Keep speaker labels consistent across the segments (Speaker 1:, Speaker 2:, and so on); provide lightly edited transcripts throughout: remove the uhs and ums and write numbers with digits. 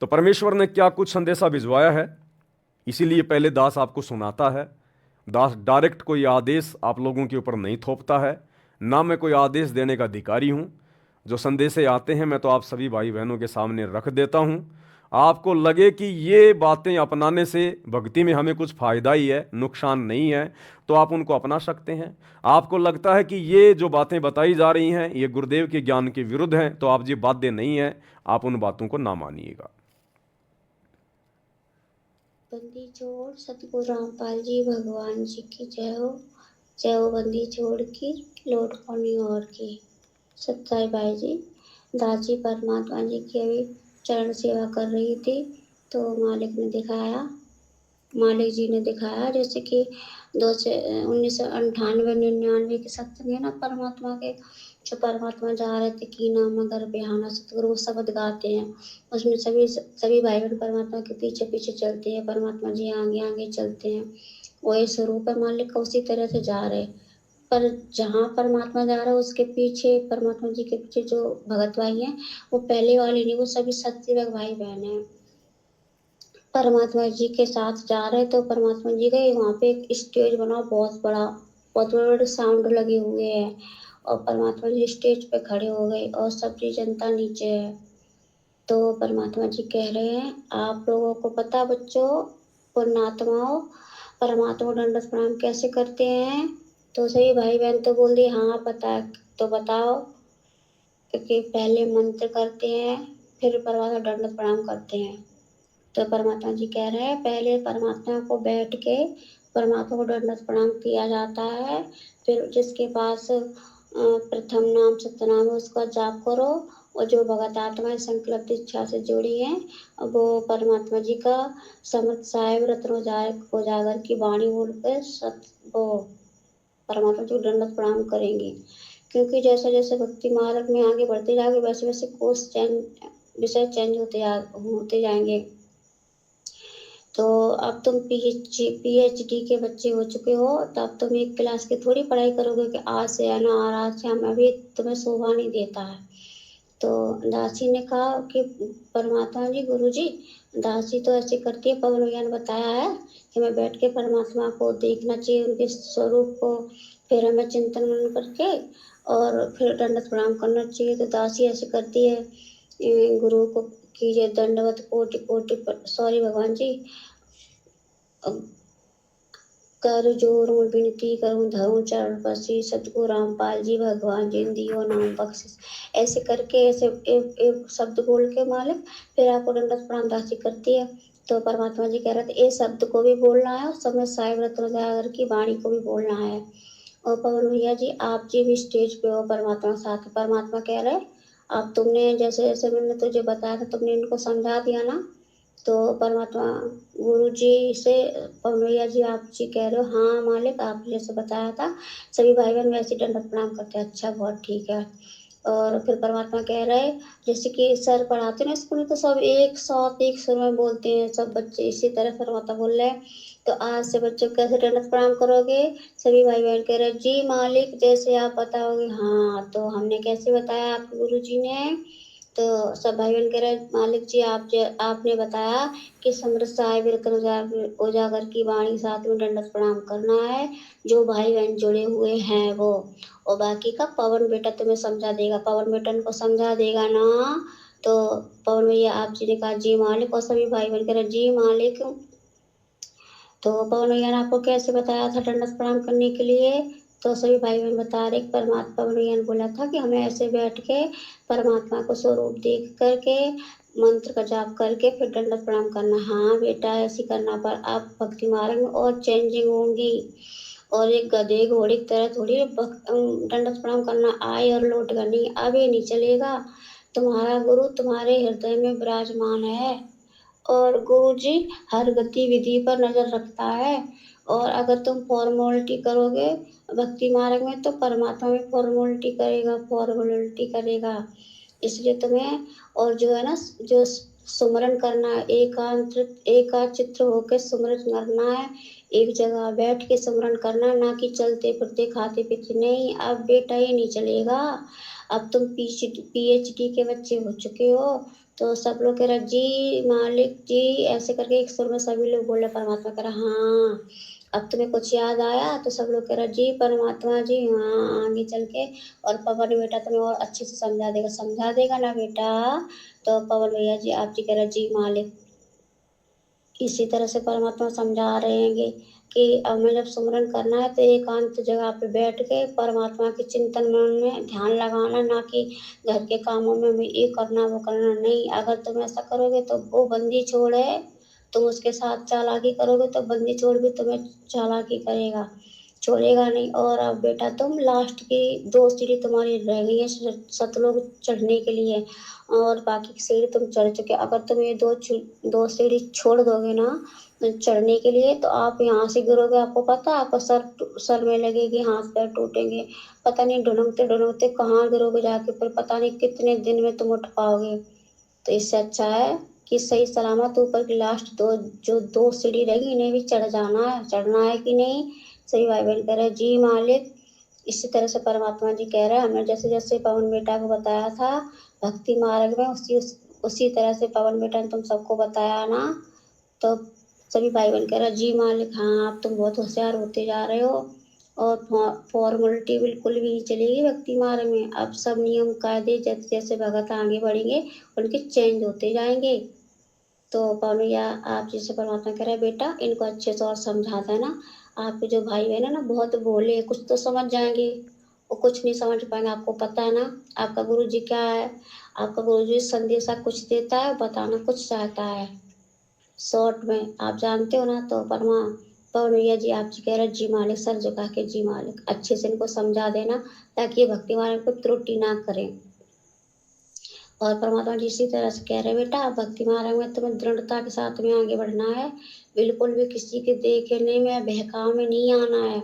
Speaker 1: तो परमेश्वर ने क्या कुछ संदेशा भिजवाया है, इसीलिए पहले दास आपको सुनाता है। दास डायरेक्ट कोई आदेश आप लोगों के ऊपर नहीं थोपता है, ना मैं कोई आदेश देने का अधिकारी हूं। जो संदेशे आते हैं मैं तो आप सभी भाई बहनों के सामने रख देता हूं। आपको लगे कि ये बातें अपनाने से भक्ति में हमें कुछ फायदा ही है, नुकसान नहीं है, तो आप उनको अपना सकते हैं। आपको लगता है कि ये जो बातें बताई जा रही हैं ये गुरुदेव के ज्ञान के विरुद्ध हैं, तो आप ये बाध्य नहीं है, आप उन बातों को ना मानिएगा।
Speaker 2: बंदी छोड़ सतगुरु रामपाल जी भगवान जी की जय हो बंदी छोड़ की लौट पानी और की। सत्ताई भाई जी, दास जी परमात्मा जी की अभी चरण सेवा कर रही थी, तो मालिक जी ने दिखाया जैसे कि 1998 99 के सत्संग है ना परमात्मा के, जो परमात्मा जा रहे थे की नाम अगर बिहाना सतगुरु वो शब्द गाते हैं, उसमें सभी सभी भाई बहन परमात्मा के पीछे पीछे चलते हैं, परमात्मा जी आगे आगे चलते हैं। वही स्वरूप है मालिक का, उसी तरह से जा रहे। पर जहाँ परमात्मा जा रहा है उसके पीछे परमात्मा जी के पीछे जो भगत भाई हैं, वो पहले वाले नहीं, वो सभी सत्ययुग भाई बहन हैं। परमात्मा जी के साथ जा रहे तो परमात्मा जी गए वहाँ पे एक स्टेज बना बहुत बड़ा, बहुत बड़े बड़े साउंड लगे हुए हैं, और परमात्मा जी स्टेज पे खड़े हो गए और सबकी जनता नीचे है। तो परमात्मा जी कह रहे हैं आप लोगों को पता बच्चों, पुण्यात्माओं, परमात्मा को दंडवत प्रणाम कैसे करते हैं। तो सही भाई बहन तो बोल दिए हाँ पता है। तो बताओ, क्योंकि पहले मंत्र करते हैं फिर परमात्मा दंडवत प्रणाम करते हैं। तो परमात्मा जी कह रहे हैं पहले परमात्मा को बैठ के परमात्मा को दंडवत प्रणाम किया जाता है, फिर जिसके पास प्रथम नाम सत्यनाम है उसका जाप करो, और जो भगत आत्माएं संकल्प इच्छा से जुड़ी हैं वो परमात्मा जी का समर्थ साहेब रत्न उजागर की वाणी बोल कर वो परमात्मा जी को दंडवत प्रणाम करेंगे। क्योंकि जैसे जैसे भक्ति मार्ग में आगे बढ़ते जाओगे वैसे वैसे कोर्स चेंज विषय चेंज होते जाएंगे। तो अब तुम पीएचडी के बच्चे हो चुके हो, तो अब तुम एक क्लास की थोड़ी पढ़ाई करोगे कि आज से आना और आज से हम, अभी तुम्हें शोभा नहीं देता है। तो दासी ने कहा कि परमात्मा जी गुरु जी, दासी तो ऐसे करती है, पवन भैया ने बताया है कि मैं बैठ के परमात्मा को देखना चाहिए, उनके स्वरूप को, फिर हमें चिंतन मनन करके और फिर दंडवत प्रणाम करना चाहिए। तो दासी ऐसे करती है गुरु को कीजिए दंडवत कोटि कोटि सॉरी भगवान जी, कर जोर विनती करूं धरूं चरण पसी सतगुरु रामपाल जी भगवान जिन दियो नाम बख्शिश। ऐसे करके ऐसे एक एक शब्द बोल के मालिक फिर आपको दंडवत प्रणाम दासी करती है। तो परमात्मा जी कह रहे थे ये शब्द को भी बोलना है और समय साहिब रत्न जागर की वाणी को भी बोलना है। और पवन भैया जी आप जी भी स्टेज पे हो परमात्मा के साथ, परमात्मा कह रहे अब तुमने जैसे जैसे मैंने तुझे बताया था तुमने इनको समझा दिया ना। तो परमात्मा गुरु जी से भैया जी आप जी कह रहे हो हाँ मालिक आप जैसे बताया था सभी भाई बहन वैसे दंडवत प्रणाम करते हैं, अच्छा बहुत ठीक है। और फिर परमात्मा कह रहे जैसे कि सर पढ़ाते हैं ना स्कूल में तो सब एक साथ एक सुर में बोलते हैं सब बच्चे, इसी तरह परमात्मा बोल रहे हैं। तो आज से बच्चों को कैसे दंडवत प्रणाम करोगे। सभी भाई बहन कह रहे जी मालिक जैसे आप बताओगे। हाँ तो हमने कैसे बताया आपके गुरु जी ने। तो सब भाई बहन कह रहे मालिक जी आपने बताया कि समृत साहिब रतन उजागर की वाणी साथ में दंडवत प्रणाम करना है, जो भाई बहन जुड़े हुए हैं वो, और बाकी का पवन बेटा तुम्हें समझा देगा, पवन बेटन को समझा देगा ना। तो पवन भैया आप जी ने कहा जी मालिक, और सभी भाई बहन कह रहे जी मालिक। तो पवन भैया ने आपको कैसे बताया था दंडवत प्रणाम करने के लिए। तो सभी भाई बहन बता रहे परमात्मा पवन भैया ने बोला था कि हमें ऐसे बैठ के परमात्मा को स्वरूप देख करके मंत्र का जाप करके फिर दंडवत प्रणाम करना। हाँ बेटा ऐसे करना, पर आप भक्ति मार्ग में और चेंजिंग होंगी, और एक गधे घोड़े की तरह थोड़ी दंडवत प्रणाम करना आए और लौट कर नहीं, अब ये नहीं चलेगा। तुम्हारा गुरु तुम्हारे हृदय में विराजमान है, और गुरु जी हर गतिविधि पर नजर रखता है। और अगर तुम फॉर्मोलिटी करोगे भक्ति मार्ग में तो परमात्मा भी फॉर्मोलिटी करेगा, फॉर्मोलिटी करेगा। इसलिए तुम्हें और जो है ना जो सुमरन करना है, एकाचित्र होकर सुमरन करना है, एक जगह बैठ के सुमरन करना, ना कि चलते फिरते खाते पीते नहीं। अब बेटा ये नहीं चलेगा, अब तुम पीएचडी के बच्चे हो चुके हो, तो सब लोग कह रहे जी मालिक जी, ऐसे करके एक सुर में सभी लोग बोल रहे। परमात्मा कह रहा हाँ, अब तुम्हें कुछ याद आया? तो सब लोग कह रहे जी परमात्मा जी हाँ, आगे चल के और पवन बेटा तुम्हें और अच्छे से समझा देगा ना बेटा? तो पवन भैया जी आप जी कह रहे जी मालिक। इसी तरह से परमात्मा समझा रहे हैं कि हमें जब सुमरन करना है तो एकांत जगह पे बैठ के परमात्मा के चिंतन में ध्यान लगाना, ना कि घर के कामों में भी ये करना वो करना नहीं। अगर तुम ऐसा करोगे तो वो बंदी छोड़ है, तुम उसके साथ चालाकी करोगे तो बंदी छोड़ भी तुम्हें चालाकी करेगा, छोड़ेगा नहीं। और अब बेटा तुम लास्ट की 2 सीढ़ी तुम्हारी रह गई है सतलोक चढ़ने के लिए, और बाकी की सीढ़ी तुम चढ़ चुके। अगर तुम ये 2 सीढ़ी छोड़ दोगे ना चढ़ने के लिए, तो आप यहाँ से गिरोगे। आपको पता है, आपका सर में लगेगी, हाथ पैर टूटेंगे, पता नहीं ढूंढते ढूंढते कहाँ गिरोगे जाके, फिर पता नहीं कितने दिन में तुम उठ पाओगे। तो इससे अच्छा है कि सही सलामत ऊपर की लास्ट जो 2 सीढ़ी रहेगी इन्हें भी चढ़ जाना है। चढ़ना है कि नहीं? सही भाई बहन कह रहे जी मालिक। इसी तरह से परमात्मा जी कह रहे हैं, हमने जैसे जैसे पवन बेटा को बताया था भक्ति मार्ग में, उसी तरह से पवन बेटा ने तुम सबको बताया ना। तो सभी भाई बहन कह रहे जी मालिक हाँ, आप तुम बहुत होशियार होते जा रहे हो, और फॉर्मेलिटी बिल्कुल भी नहीं चलेगी भक्ति मार्ग में। अब सब नियम कायदे जैसे जैसे भगत आगे बढ़ेंगे उनके चेंज होते जाएंगे। तो पवन भैया आप जैसे परमात्मा कह रहे हैं बेटा इनको अच्छे से और समझा देना। आपके जो भाई बहन है ना बहुत भोले हैं, कुछ तो समझ जाएंगे, वो कुछ नहीं समझ पाएंगे। आपको पता है ना आपका गुरु जी क्या है? आपका गुरु जी संदेशा कुछ देता है, बताना कुछ चाहता है शॉर्ट में, आप जानते हो ना। तो पवन भैया जी आप जी कह रहे जी मालिक, सर झुका के जी मालिक, अच्छे से इनको समझा देना ताकि ये भक्ति मार्ग को त्रुटि ना करें। और परमात्मा जी इसी तरह से कह रहे बेटा भक्ति मार्ग में तुम्हें दृढ़ता के साथ में आगे बढ़ना है, बिल्कुल भी किसी के देखने में बहकाव में नहीं आना है।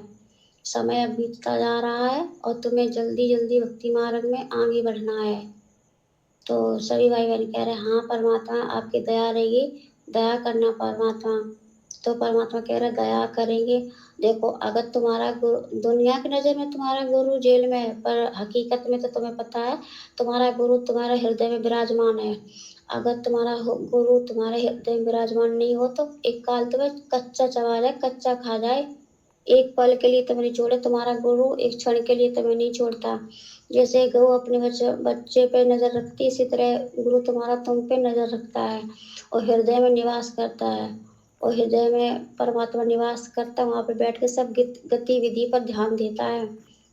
Speaker 2: समय अब बीतता जा रहा है और तुम्हें जल्दी जल्दी भक्ति मार्ग में आगे बढ़ना है। तो सभी भाई बहन कह रहे हाँ परमात्मा आपकी दया रहेगी, दया करना परमात्मा। तो परमात्मा कह रहे दया करेंगे। देखो अगर तुम्हारा गुरु दुनिया की नज़र में तुम्हारा गुरु जेल में है, पर हकीकत में तो तुम्हें पता है तुम्हारा गुरु तुम्हारे हृदय में विराजमान है। अगर तुम्हारा गुरु तुम्हारे हृदय में विराजमान नहीं हो तो एक काल तुम्हें कच्चा चबा जाए, कच्चा खा जाए, एक पल के लिए तुम्हें नहीं छोड़े। तुम्हारा गुरु एक क्षण के लिए तुम्हें नहीं छोड़ता। जैसे गऊ अपने बच्चे पे नजर रखती है, इसी तरह गुरु तुम्हारा तुम पे नजर रखता है और हृदय में निवास करता है। और हृदय में परमात्मा निवास करता है, वहां पे बैठ के सब गतिविधि पर ध्यान देता है।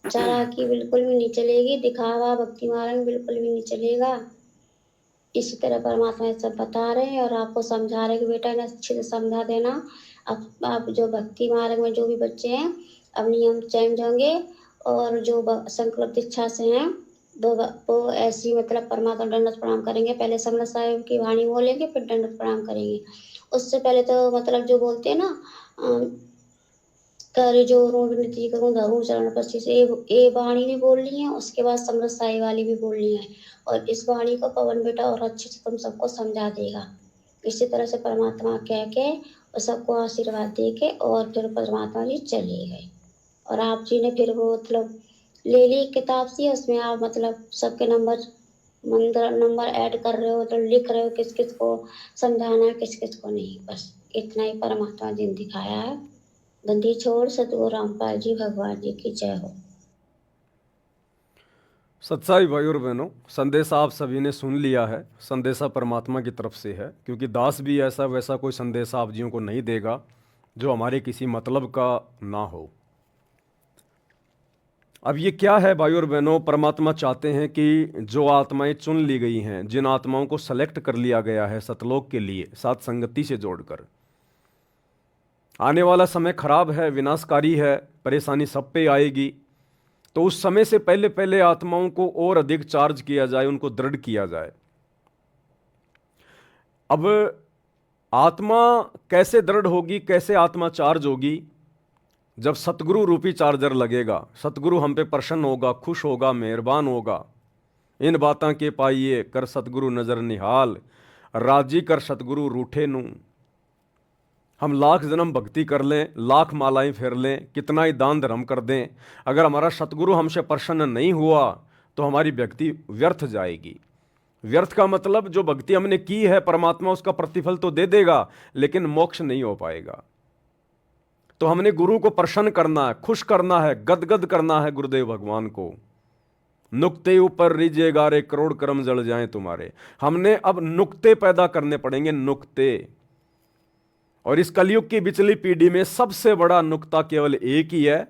Speaker 2: चालाकी बिल्कुल भी नहीं चलेगी, दिखावा भक्ति मार्ग में बिल्कुल भी नहीं चलेगा। इसी तरह परमात्मा ये सब बता रहे हैं और आपको समझा रहे हैं कि बेटा इन्हें अच्छे से समझा देना। अब आप जो भक्ति मार्ग में जो भी बच्चे हैं अब नियम चेंज होंगे, और जो संकल्प इच्छा से हैं वो ऐसी मतलब परमात्मा दंडवत प्रणाम करेंगे। पहले समरस साहिब की वाणी बोलेंगे फिर दंडवत प्रणाम करेंगे। उससे पहले तो मतलब जो बोलते हैं ना कर जोरों विनती करूं धरूं चरण पर शीश, ये वाणी भी बोलनी है, उसके बाद समरस साई वाली भी बोलनी है। और इस वाणी को पवन बेटा और अच्छे से तुम सबको समझा देगा। इसी तरह से परमात्मा कह के और सबको आशीर्वाद दे के और फिर परमात्मा जी चले गए। और आप जी ने फिर वो मतलब ले ली किताब सी, उसमें आप मतलब सबके नंबर ऐड कर रहे हो, तो लिख रहे हो किस किस को समझाना है किस किस को नहीं। बस इतना ही परमात्मा जी ने दिखाया है। बंदी छोड़ सतगुरु रामपाल जी भगवान जी की जय हो।
Speaker 1: सच्चाई भाई और बहनों, संदेशा आप सभी ने सुन लिया है। संदेशा परमात्मा की तरफ से है, क्योंकि दास भी ऐसा वैसा कोई संदेशा आप जियों को नहीं देगा जो हमारे किसी मतलब का ना हो। अब ये क्या है भाई और बहनों, परमात्मा चाहते हैं कि जो आत्माएं चुन ली गई हैं, जिन आत्माओं को सेलेक्ट कर लिया गया है सतलोक के लिए साथ संगति से जोड़कर, आने वाला समय खराब है, विनाशकारी है, परेशानी सब पे आएगी। तो उस समय से पहले पहले आत्माओं को और अधिक चार्ज किया जाए, उनको दृढ़ किया जाए। अब आत्मा कैसे दृढ़ होगी, कैसे आत्मा चार्ज होगी? जब सतगुरु रूपी चार्जर लगेगा, सतगुरु हम पे प्रसन्न होगा, खुश होगा, मेहरबान होगा। इन बातां के पाइए कर सतगुरु नजर निहाल, राजी कर सतगुरु रूठे नू। हम लाख जन्म भक्ति कर लें, लाख मालाएं फेर लें, कितना ही दान धर्म कर दें, अगर हमारा सतगुरु हमसे प्रसन्न नहीं हुआ तो हमारी भक्ति व्यर्थ जाएगी। व्यर्थ का मतलब जो भक्ति हमने की है परमात्मा उसका प्रतिफल तो दे देगा, लेकिन मोक्ष नहीं हो पाएगा। तो हमने गुरु को प्रसन्न करना है, खुश करना है, गदगद करना है गुरुदेव भगवान को। नुक्ते ऊपर रीझे गारे करोड़ कर्म जल जाएं तुम्हारे। हमने अब नुक्ते पैदा करने पड़ेंगे, नुक्ते। और इस कलयुग की बिचली पीढ़ी में सबसे बड़ा नुक्ता केवल एक ही है।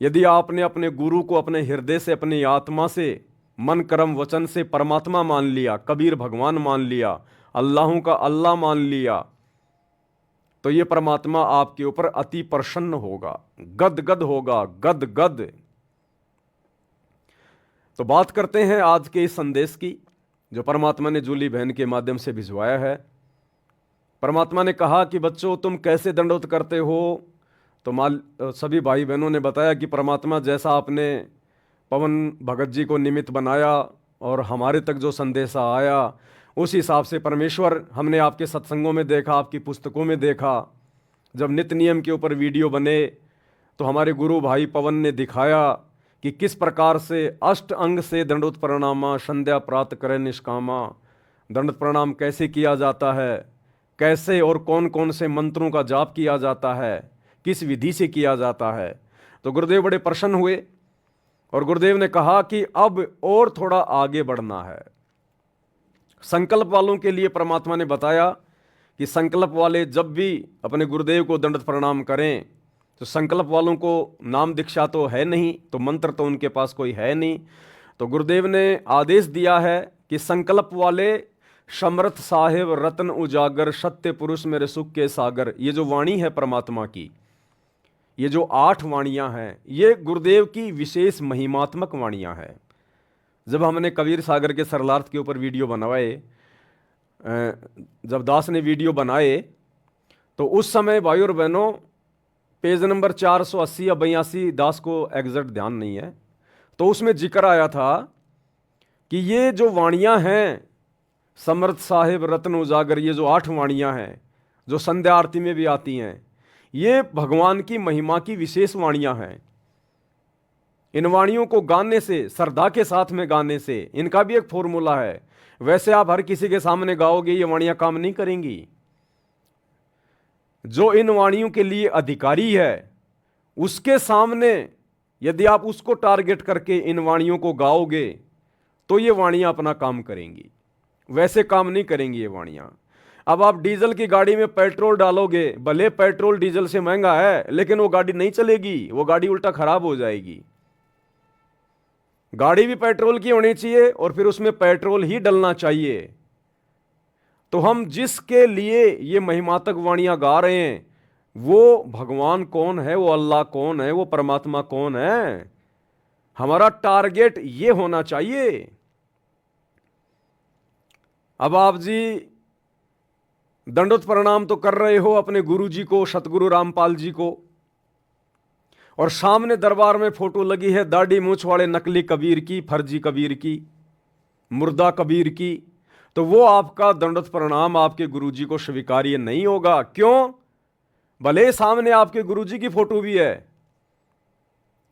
Speaker 1: यदि आपने अपने गुरु को अपने हृदय से, अपनी आत्मा से, मन कर्म वचन से परमात्मा मान लिया, कबीर भगवान मान लिया, अल्लाहों का अल्लाह मान लिया, तो ये परमात्मा आपके ऊपर अति प्रसन्न होगा, गदगद होगा, गदगद। तो बात करते हैं आज के इस संदेश की जो परमात्मा ने जूली बहन के माध्यम से भिजवाया है। परमात्मा ने कहा कि बच्चों तुम कैसे दंडवत करते हो। तो सभी भाई बहनों ने बताया कि परमात्मा जैसा आपने पवन भगत जी को निमित्त बनाया और हमारे तक जो संदेशा आया उस हिसाब से परमेश्वर हमने आपके सत्संगों में देखा, आपकी पुस्तकों में देखा। जब नित्य नियम के ऊपर वीडियो बने तो हमारे गुरु भाई पवन ने दिखाया कि किस प्रकार से अष्ट अंग से दंडवत प्रणामा संध्या प्रात करे निष्कामा, दंडवत प्रणाम कैसे किया जाता है, कैसे और कौन कौन से मंत्रों का जाप किया जाता है, किस विधि से किया जाता है। तो गुरुदेव बड़े प्रसन्न हुए और गुरुदेव ने कहा कि अब और थोड़ा आगे बढ़ना है। संकल्प वालों के लिए परमात्मा ने बताया कि संकल्प वाले जब भी अपने गुरुदेव को दंडवत प्रणाम करें तो संकल्प वालों को नाम दीक्षा तो है नहीं, तो मंत्र तो उनके पास कोई है नहीं। तो गुरुदेव ने आदेश दिया है कि संकल्प वाले समर्थ साहेब रत्न उजागर सत्य पुरुष मेरे सुख के सागर, ये जो वाणी है परमात्मा की, ये जो 8 वाणियाँ हैं, ये गुरुदेव की विशेष महिमात्मक वाणियाँ हैं। जब हमने कबीर सागर के सरलार्थ के ऊपर वीडियो बनवाए, जब दास ने वीडियो बनाए तो उस समय भाई और बहनों पेज नंबर 480 या 82, दास को एग्जैक्ट ध्यान नहीं है, तो उसमें जिक्र आया था कि ये जो वाणियाँ हैं समर्थ साहिब रत्न उजागर, ये जो 8 वाणियाँ हैं जो संध्या आरती में भी आती हैं, ये भगवान की महिमा की विशेष वाणियाँ हैं। इन वाणियों को गाने से, श्रद्धा के साथ में गाने से, इनका भी एक फॉर्मूला है। वैसे आप हर किसी के सामने गाओगे ये वाणियाँ काम नहीं करेंगी। जो इन वाणियों के लिए अधिकारी है उसके सामने यदि आप उसको टारगेट करके इन वाणियों को गाओगे तो ये वाणियाँ अपना काम करेंगी, वैसे काम नहीं करेंगी ये वाणियाँ। अब आप डीजल की गाड़ी में पेट्रोल डालोगे, भले पेट्रोल डीजल से महंगा है लेकिन वो गाड़ी नहीं चलेगी, वो गाड़ी उल्टा खराब हो जाएगी। गाड़ी भी पेट्रोल की होनी चाहिए और फिर उसमें पेट्रोल ही डलना चाहिए। तो हम जिसके लिए ये महिमातक वाणियां गा रहे हैं वो भगवान कौन है, वो अल्लाह कौन है, वो परमात्मा कौन है, हमारा टारगेट ये होना चाहिए। अब आप जी दंडवत प्रणाम तो कर रहे हो अपने गुरु जी को, सतगुरु रामपाल जी को, और सामने दरबार में फोटो लगी है दाढ़ी मूछ वाले नकली कबीर की, फर्जी कबीर की, मुर्दा कबीर की, तो वो आपका दंडवत प्रणाम आपके गुरुजी को स्वीकार्य नहीं होगा। क्यों? भले सामने आपके गुरुजी की फोटो भी है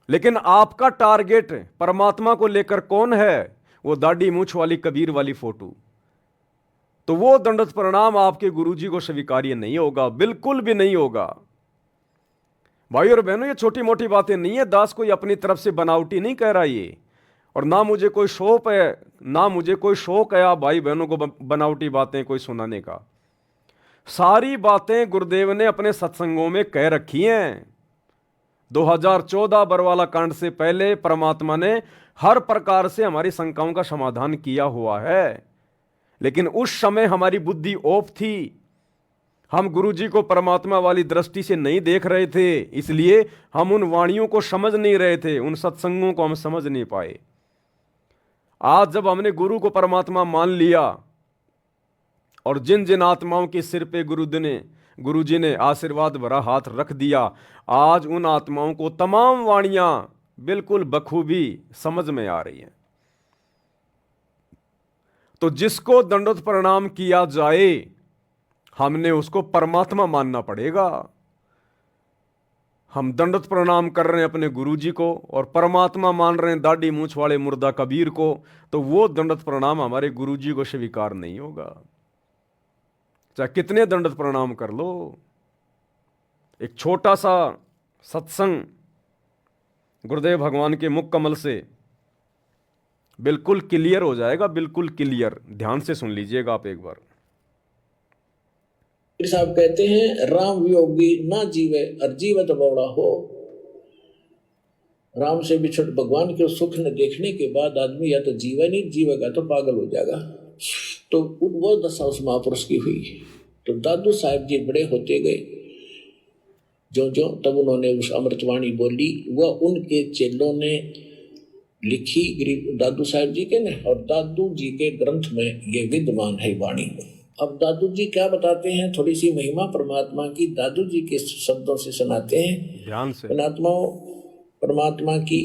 Speaker 1: लेकिन आपका टारगेट परमात्मा को लेकर कौन है? वो दाढ़ी मूछ वाली कबीर वाली फोटो। तो वो दंडवत प्रणाम आपके गुरुजी को स्वीकार्य नहीं होगा, बिल्कुल भी नहीं होगा। भाई और बहनों, ये छोटी मोटी बातें नहीं है, दास कोई अपनी तरफ से बनावटी नहीं कह रहा ये, और ना मुझे कोई शौक है, ना मुझे कोई शौक है आप भाई बहनों को बनावटी बातें कोई सुनाने का। सारी बातें गुरुदेव ने अपने सत्संगों में कह रखी हैं। 2014 बरवाला कांड से पहले परमात्मा ने हर प्रकार से हमारी शंकाओं का समाधान किया हुआ है, लेकिन उस समय हमारी बुद्धि ऑफ थी, हम गुरुजी को परमात्मा वाली दृष्टि से नहीं देख रहे थे, इसलिए हम उन वाणियों को समझ नहीं रहे थे, उन सत्संगों को हम समझ नहीं पाए। आज जब हमने गुरु को परमात्मा मान लिया और जिन जिन आत्माओं के सिर पे गुरुजी ने आशीर्वाद भरा हाथ रख दिया, आज उन आत्माओं को तमाम वाणियां बिल्कुल बखूबी समझ में आ रही हैं। तो जिसको दंडवत प्रणाम किया जाए हमने उसको परमात्मा मानना पड़ेगा। हम दंडवत प्रणाम कर रहे हैं अपने गुरुजी को और परमात्मा मान रहे हैं दाढ़ी मूंछ वाले मुर्दा कबीर को, तो वो दंडवत प्रणाम हमारे गुरुजी को स्वीकार नहीं होगा, चाहे कितने दंडवत प्रणाम कर लो। एक छोटा सा सत्संग गुरुदेव भगवान के मुख कमल से बिल्कुल क्लियर हो जाएगा, बिल्कुल क्लियर। ध्यान से सुन लीजिएगा आप एक बार।
Speaker 3: साहब कहते हैं राम वियोगी ना जीवे और जीवत बौड़ा हो। राम से बिछड़ भगवान के सुख न देखने के बाद आदमी या तो जीवे नहीं, जीवेगा तो पागल हो जाएगा। तो वो दशा उस महापुरुष की हुई। तो दादू साहब जी बड़े होते गए, जो जो तब उन्होंने उस अमृतवाणी बोली, वह उनके चेलों ने लिखी गरीब दादू साहब जी के ने, और दादू जी के ग्रंथ में ये विद्यमान है वाणी। अब दादू जी क्या बताते हैं, थोड़ी सी महिमा परमात्मा की दादू जी के शब्दों से सुनाते हैं।
Speaker 1: ध्यान से।
Speaker 3: परमात्मा की,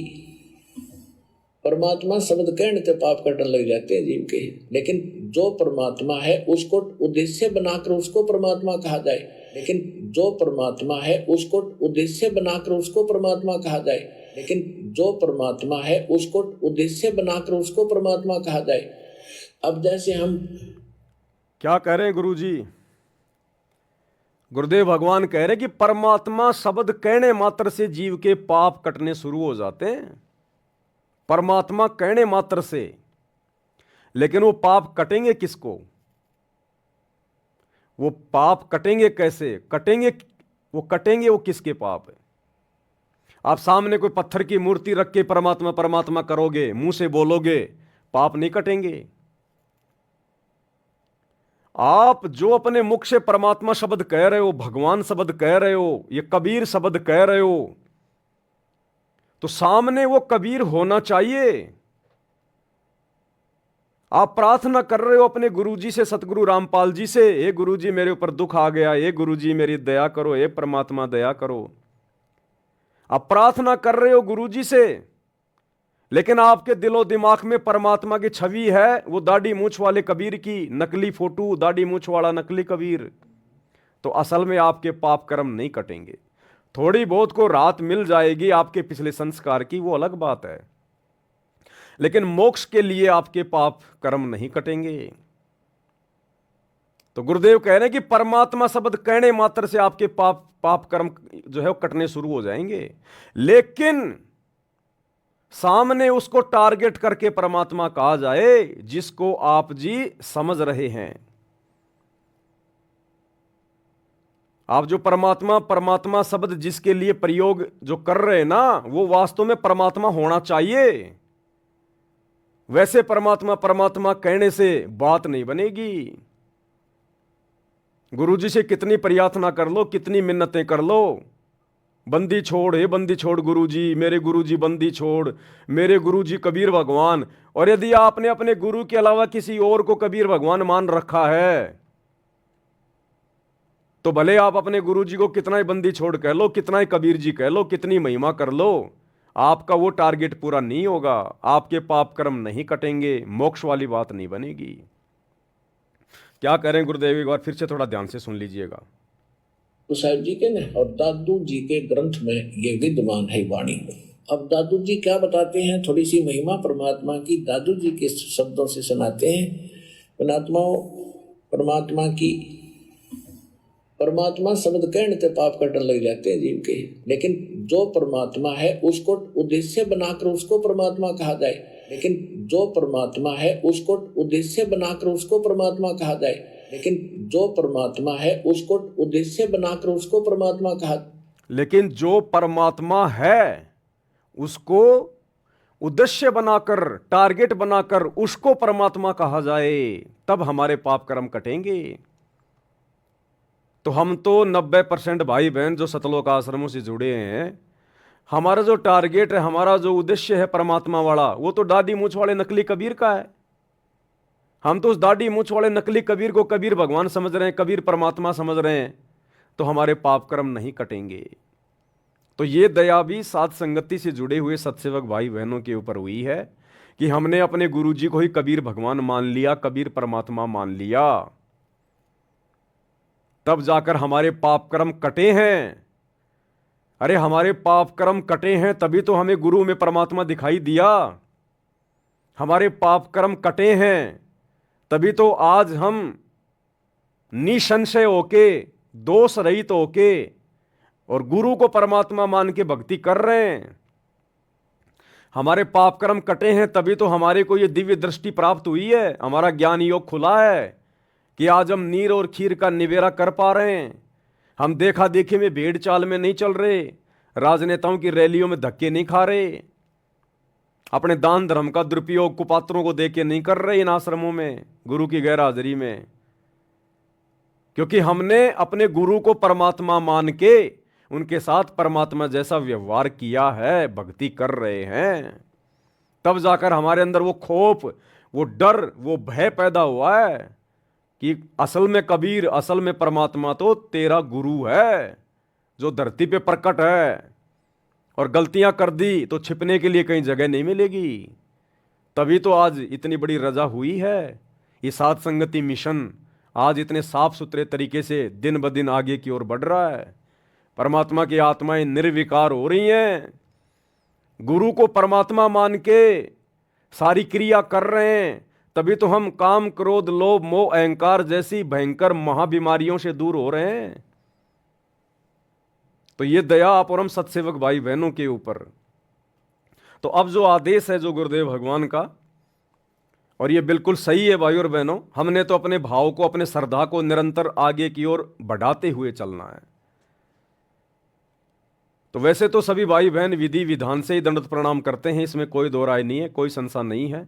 Speaker 3: परमात्मा शब्द कहने से पाप कटने लग जाते हैं जीव के, लेकिन जो परमात्मा है उसको उद्देश्य बनाकर उसको परमात्मा कहा जाए, लेकिन जो परमात्मा है उसको उद्देश्य बनाकर उसको परमात्मा कहा जाए, लेकिन जो परमात्मा है उसको उद्देश्य बनाकर उसको परमात्मा कहा जाए। अब जैसे हम
Speaker 1: क्या कह रहे हैं गुरुजी? गुरुदेव भगवान कह रहे हैं कि परमात्मा शब्द कहने मात्र से जीव के पाप कटने शुरू हो जाते हैं, परमात्मा कहने मात्र से। लेकिन वो पाप कटेंगे किसको? वो पाप कटेंगे कैसे? कटेंगे वो किसके पाप है? आप सामने कोई पत्थर की मूर्ति रख के परमात्मा परमात्मा करोगे, मुंह से बोलोगे, पाप नहीं कटेंगे। आप जो अपने मुख से परमात्मा शब्द कह रहे हो, भगवान शब्द कह रहे हो, ये कबीर शब्द कह रहे हो, तो सामने वो कबीर होना चाहिए। आप प्रार्थना कर रहे हो अपने गुरुजी से, सतगुरु रामपाल जी से, हे गुरुजी मेरे ऊपर दुख आ गया, हे गुरुजी मेरी दया करो, हे परमात्मा दया करो। आप प्रार्थना कर रहे हो गुरुजी से, लेकिन आपके दिलो दिमाग में परमात्मा की छवि है, वो दाढ़ी मूंछ वाले कबीर की नकली फोटो, दाढ़ी मूंछ वाला नकली कबीर। तो असल में आपके पाप कर्म नहीं कटेंगे। थोड़ी बहुत को राहत मिल जाएगी आपके पिछले संस्कार की, वो अलग बात है, लेकिन मोक्ष के लिए आपके पाप कर्म नहीं कटेंगे। तो गुरुदेव कह रहे हैं कि परमात्मा शब्द कहने मात्र से आपके पाप कर्म जो है वो कटने शुरू हो जाएंगे, लेकिन सामने उसको टारगेट करके परमात्मा कहा जाए जिसको आप जी समझ रहे हैं। आप जो परमात्मा शब्द जिसके लिए प्रयोग जो कर रहे हैं ना, वो वास्तव में परमात्मा होना चाहिए। वैसे परमात्मा कहने से बात नहीं बनेगी। गुरुजी से कितनी प्रार्थना कर लो, कितनी मिन्नतें कर लो, बंदी छोड़, हे बंदी छोड़ गुरुजी, मेरे गुरुजी बंदी छोड़, मेरे गुरुजी कबीर भगवान। और यदि आपने अपने गुरु के अलावा किसी और को कबीर भगवान मान रखा है, तो भले आप अपने गुरुजी को कितना ही बंदी छोड़ कह लो, कितना ही कबीर जी कह लो, कितनी महिमा कर लो, आपका वो टारगेट पूरा नहीं होगा, आपके पाप कर्म नहीं कटेंगे, मोक्ष वाली बात नहीं बनेगी। क्या करें गुरुदेव, एक बार फिर से थोड़ा ध्यान से सुन लीजिएगा।
Speaker 3: तो साहब जी के ने और दादू जी के ग्रंथ में ये विद्यमान है वाणी। अब दादू जी क्या बताते हैं, थोड़ी सी महिमा परमात्मा की दादू जी के शब्दों से सुनाते हैं। परमात्मा की, परमात्मा शब्द कहने से पाप कटने लग जाते हैं जीव के, लेकिन जो परमात्मा है उसको उद्देश्य बनाकर उसको परमात्मा कहा जाए, लेकिन जो परमात्मा है उसको उद्देश्य बनाकर उसको परमात्मा कहा जाए, लेकिन जो परमात्मा है उसको उद्देश्य बनाकर उसको परमात्मा कहा,
Speaker 1: लेकिन जो परमात्मा है उसको उद्देश्य बनाकर, टारगेट बनाकर उसको परमात्मा कहा जाए, तब हमारे पाप कर्म कटेंगे। तो हम तो 90% भाई बहन जो सतलोक आश्रमों से जुड़े हैं, हमारा जो टारगेट है, हमारा जो उद्देश्य है परमात्मा वाला, वो तो दाढ़ी मूंछ वाले नकली कबीर का है। हम तो उस दाढ़ी मूंछ वाले नकली कबीर को कबीर भगवान समझ रहे हैं, कबीर परमात्मा समझ रहे हैं, तो हमारे पाप कर्म नहीं कटेंगे। तो ये दया भी साथ संगति से जुड़े हुए सत्सेवक भाई बहनों के ऊपर हुई है कि हमने अपने गुरुजी को ही कबीर भगवान मान लिया, कबीर परमात्मा मान लिया, तब जाकर हमारे पाप कर्म कटे हैं। अरे हमारे पाप कर्म कटे हैं तभी तो हमें गुरु में परमात्मा दिखाई दिया। हमारे पाप कर्म कटे हैं तभी तो आज हम निसंशय होके, दोष रहित होके और गुरु को परमात्मा मान के भक्ति कर रहे हैं। हमारे पाप कर्म कटे हैं तभी तो हमारे को ये दिव्य दृष्टि प्राप्त हुई है, हमारा ज्ञान योग खुला है कि आज हम नीर और खीर का निवेरा कर पा रहे हैं। हम देखा देखी में, भेड़ चाल में नहीं चल रहे, राजनेताओं की रैलियों में धक्के नहीं खा रहे, अपने दान धर्म का दुरुपयोग कुपात्रों को देके नहीं कर रहे इन आश्रमों में गुरु की गैर हाजिरी में, क्योंकि हमने अपने गुरु को परमात्मा मान के उनके साथ परमात्मा जैसा व्यवहार किया है, भक्ति कर रहे हैं। तब जाकर हमारे अंदर वो खौफ, वो डर, वो भय पैदा हुआ है कि असल में कबीर, असल में परमात्मा तो तेरा गुरु है जो धरती पे प्रकट है, और गलतियां कर दी तो छिपने के लिए कहीं जगह नहीं मिलेगी। तभी तो आज इतनी बड़ी रजा हुई है। ये साध संगति मिशन आज इतने साफ सुथरे तरीके से दिन ब दिन आगे की ओर बढ़ रहा है। परमात्मा की आत्माएं निर्विकार हो रही हैं, गुरु को परमात्मा मान के सारी क्रिया कर रहे हैं। तभी तो हम काम, क्रोध, लोभ, मोह, अहंकार जैसी भयंकर महाबीमारियों से दूर हो रहे हैं। तो ये दया आप और हम सत्सेवक भाई बहनों के ऊपर। तो अब जो आदेश है जो गुरुदेव भगवान का, और ये बिल्कुल सही है भाई और बहनों, हमने तो अपने भाव को, अपने श्रद्धा को निरंतर आगे की ओर बढ़ाते हुए चलना है। तो वैसे तो सभी भाई बहन विधि विधान से ही दंडवत प्रणाम करते हैं, इसमें कोई दो राय नहीं है, कोई संशय नहीं है,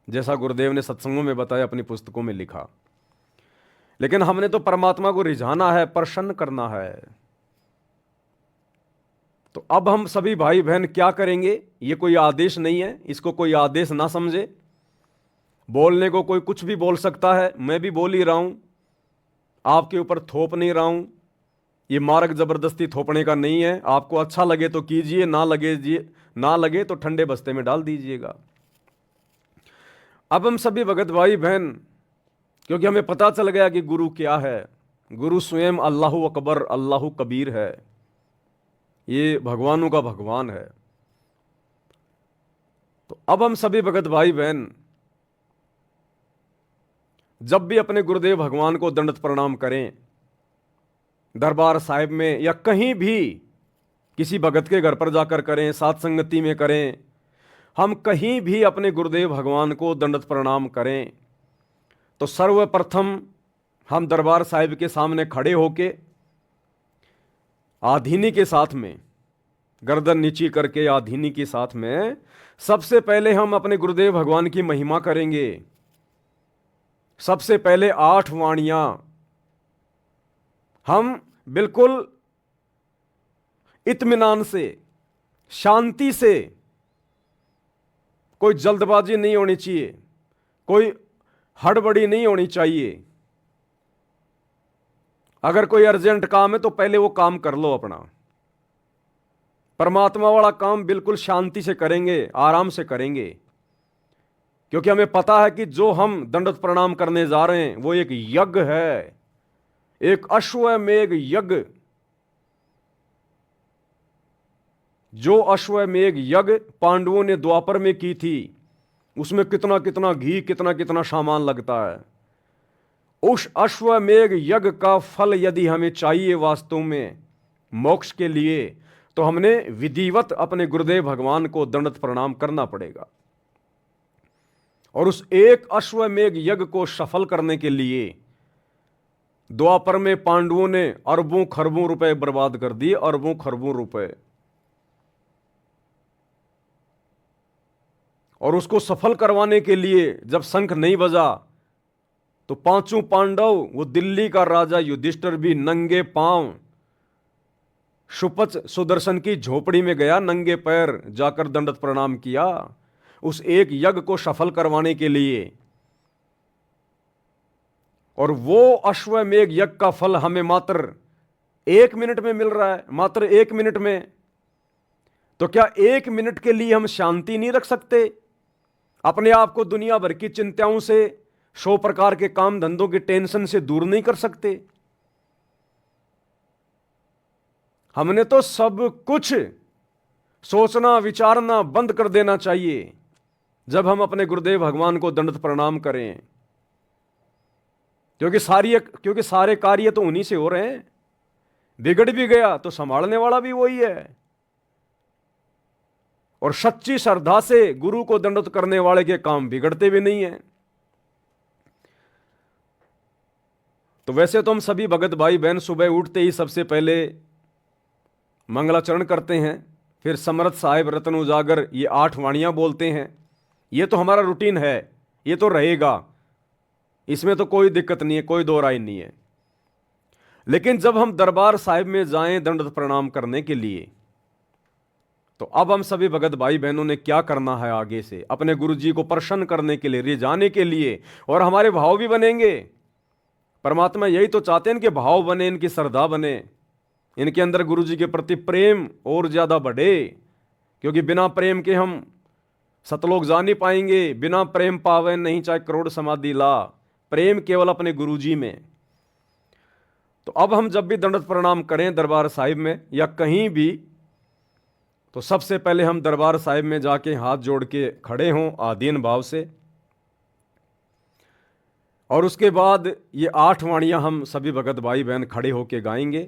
Speaker 1: जैसा गुरुदेव ने सत्संगों में बताया, अपनी पुस्तकों में लिखा। लेकिन हमने तो परमात्मा को रिझाना है, प्रसन्न करना है। तो अब हम सभी भाई बहन क्या करेंगे? ये कोई आदेश नहीं है, इसको कोई आदेश ना समझे। बोलने को कोई कुछ भी बोल सकता है, मैं भी बोल ही रहा हूं, आपके ऊपर थोप नहीं रहा हूं। ये मार्ग जबरदस्ती थोपने का नहीं है। आपको अच्छा लगे तो कीजिए, ना लगे तो ठंडे बस्ते में डाल दीजिएगा। अब हम सभी भगत भाई बहन, क्योंकि हमें पता चल गया कि गुरु क्या है, गुरु स्वयं अल्लाहु अकबर, अल्लाहु कबीर है, ये भगवानों का भगवान है। तो अब हम सभी भगत भाई बहन जब भी अपने गुरुदेव भगवान को दंडवत प्रणाम करें, दरबार साहिब में या कहीं भी किसी भगत के घर पर जाकर करें, साथ संगति में करें, हम कहीं भी अपने गुरुदेव भगवान को दंडवत प्रणाम करें, तो सर्वप्रथम हम दरबार साहिब के सामने खड़े होके आधीनी के साथ में, गर्दन नीची करके आधीनी के साथ में, सबसे पहले हम अपने गुरुदेव भगवान की महिमा करेंगे। सबसे पहले 8 वाणियां हम बिल्कुल इत्मीनान से, शांति से, कोई जल्दबाजी नहीं होनी चाहिए, कोई हड़बड़ी नहीं होनी चाहिए। अगर कोई अर्जेंट काम है तो पहले वो काम कर लो अपना। परमात्मा वाला काम बिल्कुल शांति से करेंगे, आराम से करेंगे, क्योंकि हमें पता है कि जो हम दंडवत प्रणाम करने जा रहे हैं वो एक यज्ञ है, एक अश्वमेघ यज्ञ। जो अश्वमेघ यज्ञ पांडवों ने द्वापर में की थी, उसमें कितना कितना घी, कितना कितना सामान लगता है। उस अश्वमेघ यज्ञ का फल यदि हमें चाहिए वास्तव में मोक्ष के लिए, तो हमने विधिवत अपने गुरुदेव भगवान को दंडवत प्रणाम करना पड़ेगा। और उस एक अश्वमेघ यज्ञ को सफल करने के लिए द्वापर में पांडवों ने अरबों खरबों रुपए बर्बाद कर दिए, अरबों खरबों रुपए। और उसको सफल करवाने के लिए जब शंख नहीं बजा तो 5 पांडव, वो दिल्ली का राजा युधिष्ठिर भी नंगे पांव सुपच सुदर्शन की झोपड़ी में गया, नंगे पैर जाकर दंडवत प्रणाम किया उस एक यज्ञ को सफल करवाने के लिए। और वो अश्वमेघ यज्ञ का फल हमें मात्र 1 मिनट में मिल रहा है, मात्र 1 मिनट में। तो क्या 1 मिनट के लिए हम शांति नहीं रख सकते? अपने आप को दुनिया भर की चिंताओं से, 100 प्रकार के काम धंधों के टेंशन से दूर नहीं कर सकते? हमने तो सब कुछ सोचना विचारना बंद कर देना चाहिए जब हम अपने गुरुदेव भगवान को दंडवत प्रणाम करें, क्योंकि सारे कार्य तो उन्हीं से हो रहे हैं। बिगड़ भी गया तो संभालने वाला भी वही है। और सच्ची श्रद्धा से गुरु को दंडवत करने वाले के काम बिगड़ते भी नहीं हैं। तो वैसे तो हम सभी भगत भाई बहन सुबह उठते ही सबसे पहले मंगलाचरण करते हैं, फिर समर्थ साहिब रतन उजागर ये 8 वाणियां बोलते हैं। ये तो हमारा रूटीन है, ये तो रहेगा, इसमें तो कोई दिक्कत नहीं है, कोई दो राय नहीं है। लेकिन जब हम दरबार साहिब में जाएं दंडवत प्रणाम करने के लिए, तो अब हम सभी भगत भाई बहनों ने क्या करना है आगे से, अपने गुरु जी को प्रसन्न करने के लिए, रिझाने के लिए, और हमारे भाव भी बनेंगे। परमात्मा यही तो चाहते हैं, इनके भाव बने, इनकी श्रद्धा बने, इनके अंदर गुरु जी के प्रति प्रेम और ज़्यादा बढ़े। क्योंकि बिना प्रेम के हम सतलोक जा नहीं पाएंगे। बिना प्रेम पावे नहीं चाहे करोड़ समाधि ला, प्रेम केवल अपने गुरु जी में। तो अब हम जब भी दंडवत प्रणाम करें दरबार साहिब में या कहीं भी, तो सबसे पहले हम दरबार साहिब में जाके हाथ जोड़ के खड़े हों आधीन भाव से, और उसके बाद ये 8 वाणियां हम सभी भगत भाई बहन खड़े होके गाएंगे।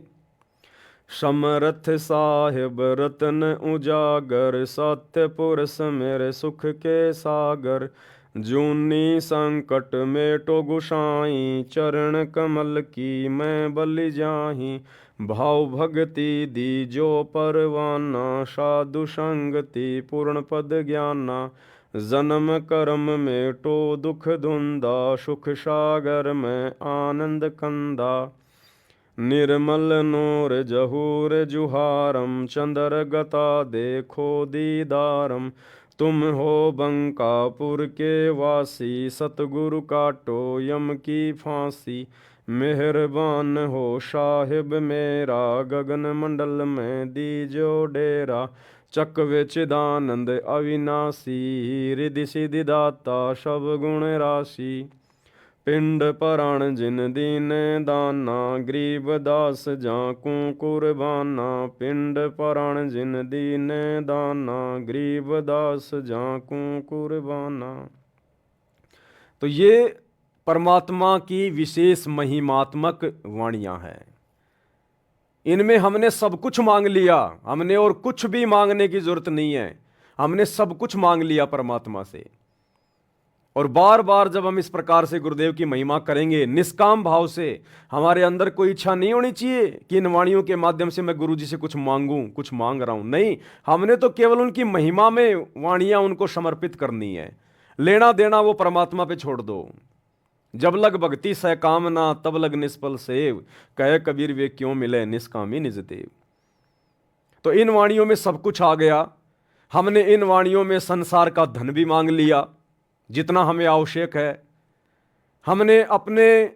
Speaker 1: समर्थ साहिब रतन उजागर, सत्य पुरुष मेरे सुख के सागर, जूनी संकट मेटो गुसाई, चरण कमल की मैं बलि जाही, भाव भगति दी जो परवाना, साधु संगति पूर्ण पद ज्ञाना, जन्म कर्म मेटो दुख धुंधा, सुख सागर में आनंद कंदा, निर्मल नूर जहूर जुहारम, चंद्र गता देखो दीदारम, तुम हो बंकापुर के वासी, सतगुरु काटो यम की फांसी, मेहरबान हो साहिब मेरा, गगन मंडल में दीजो डेरा, चक्वे चिदानंद अविनाशी, रिधि सिद्धि दाता सब गुण राशि, पिंड पराण जिन दीन दाना, गरीब दास जाकू कुर्बाना, पिंड पराण जिन दीन दाना, गरीब दास जाकू कुर्बाना। तो ये परमात्मा की विशेष महिमात्मक वाणियां हैं। इनमें हमने सब कुछ मांग लिया, हमने और कुछ भी मांगने की जरूरत नहीं है, हमने सब कुछ मांग लिया परमात्मा से। और बार बार जब हम इस प्रकार से गुरुदेव की महिमा करेंगे निष्काम भाव से, हमारे अंदर कोई इच्छा नहीं होनी चाहिए कि इन वाणियों के माध्यम से मैं गुरु जी से कुछ मांगूं, कुछ मांग रहा हूं। नहीं, हमने तो केवल उनकी महिमा में वाणियां उनको समर्पित करनी है। लेना देना वो परमात्मा पे छोड़ दो। जब लग भक्ति सहकामना, तब लग निष्फल सेव, कहे कबीर वे क्यों मिले निष्कामी निज देव। तो इन वाणियों में सब कुछ आ गया। हमने इन वाणियों में संसार का धन भी मांग लिया जितना हमें आवश्यक है। हमने अपने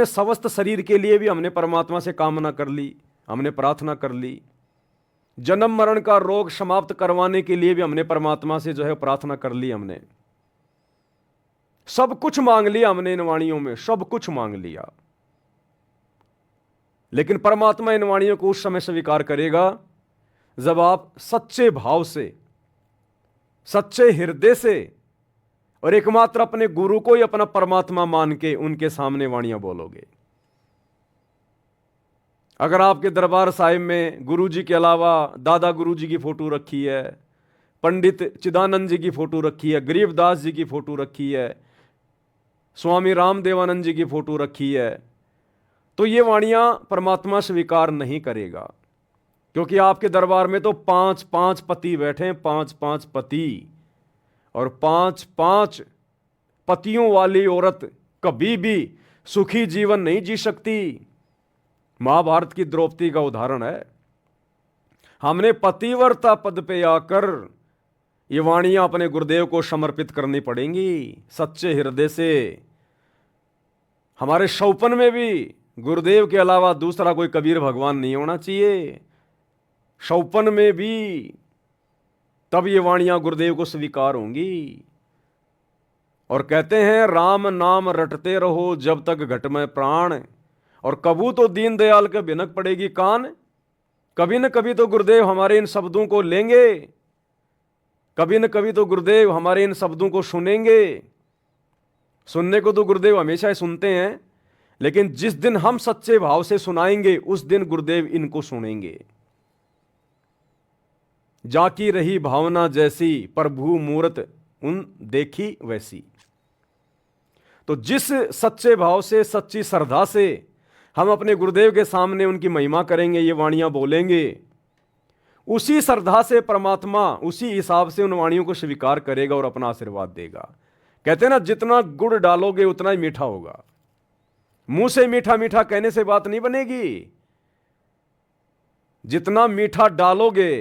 Speaker 1: स्वस्थ शरीर के लिए भी हमने परमात्मा से कामना कर ली, हमने प्रार्थना कर ली। जन्म मरण का रोग समाप्त करवाने के लिए भी हमने परमात्मा से जो है प्रार्थना कर ली। हमने सब कुछ मांग लिया, हमने इन वाणियों में सब कुछ मांग लिया। लेकिन परमात्मा इन वाणियों को उस समय स्वीकार करेगा जब आप सच्चे भाव से, सच्चे हृदय से और एकमात्र अपने गुरु को ही अपना परमात्मा मान के उनके सामने वाणियां बोलोगे। अगर आपके दरबार साहिब में गुरु जी के अलावा दादा गुरु जी की फोटो रखी है, पंडित चिदानंद जी की फोटो रखी है, गरीबदास जी की फोटो रखी है, स्वामी रामदेवानंद जी की फोटो रखी है, तो ये वाणियां परमात्मा स्वीकार नहीं करेगा। क्योंकि आपके दरबार में तो 5-5 पति बैठे हैं, 5-5 पति, और 5-5 पतियों वाली औरत कभी भी सुखी जीवन नहीं जी सकती। महाभारत की द्रौपदी का उदाहरण है। हमने पतिव्रता पद पे आकर ये वाणियां अपने गुरुदेव को समर्पित करनी पड़ेंगी सच्चे हृदय से। हमारे शौपन में भी गुरुदेव के अलावा दूसरा कोई कबीर भगवान नहीं होना चाहिए। शौपन में भी तब ये वाणियां गुरुदेव को स्वीकार होंगी। और कहते हैं राम नाम रटते रहो जब तक घट में प्राण, और कबू तो दीनदयाल के भिनक पड़ेगी कान। कभी न कभी तो गुरुदेव हमारे इन शब्दों को लेंगे, कभी न कभी तो गुरुदेव हमारे इन शब्दों को सुनेंगे। सुनने को तो गुरुदेव हमेशा ही सुनते हैं, लेकिन जिस दिन हम सच्चे भाव से सुनाएंगे उस दिन गुरुदेव इनको सुनेंगे। जाकी रही भावना जैसी, प्रभु मूरत उन देखी वैसी। तो जिस सच्चे भाव से, सच्ची श्रद्धा से हम अपने गुरुदेव के सामने उनकी महिमा करेंगे, ये वाणियां बोलेंगे, उसी श्रद्धा से परमात्मा उसी हिसाब से उन वाणियों को स्वीकार करेगा और अपना आशीर्वाद देगा। कहते हैं ना, जितना गुड़ डालोगे उतना ही मीठा होगा। मुंह से मीठा मीठा कहने से बात नहीं बनेगी। जितना मीठा डालोगे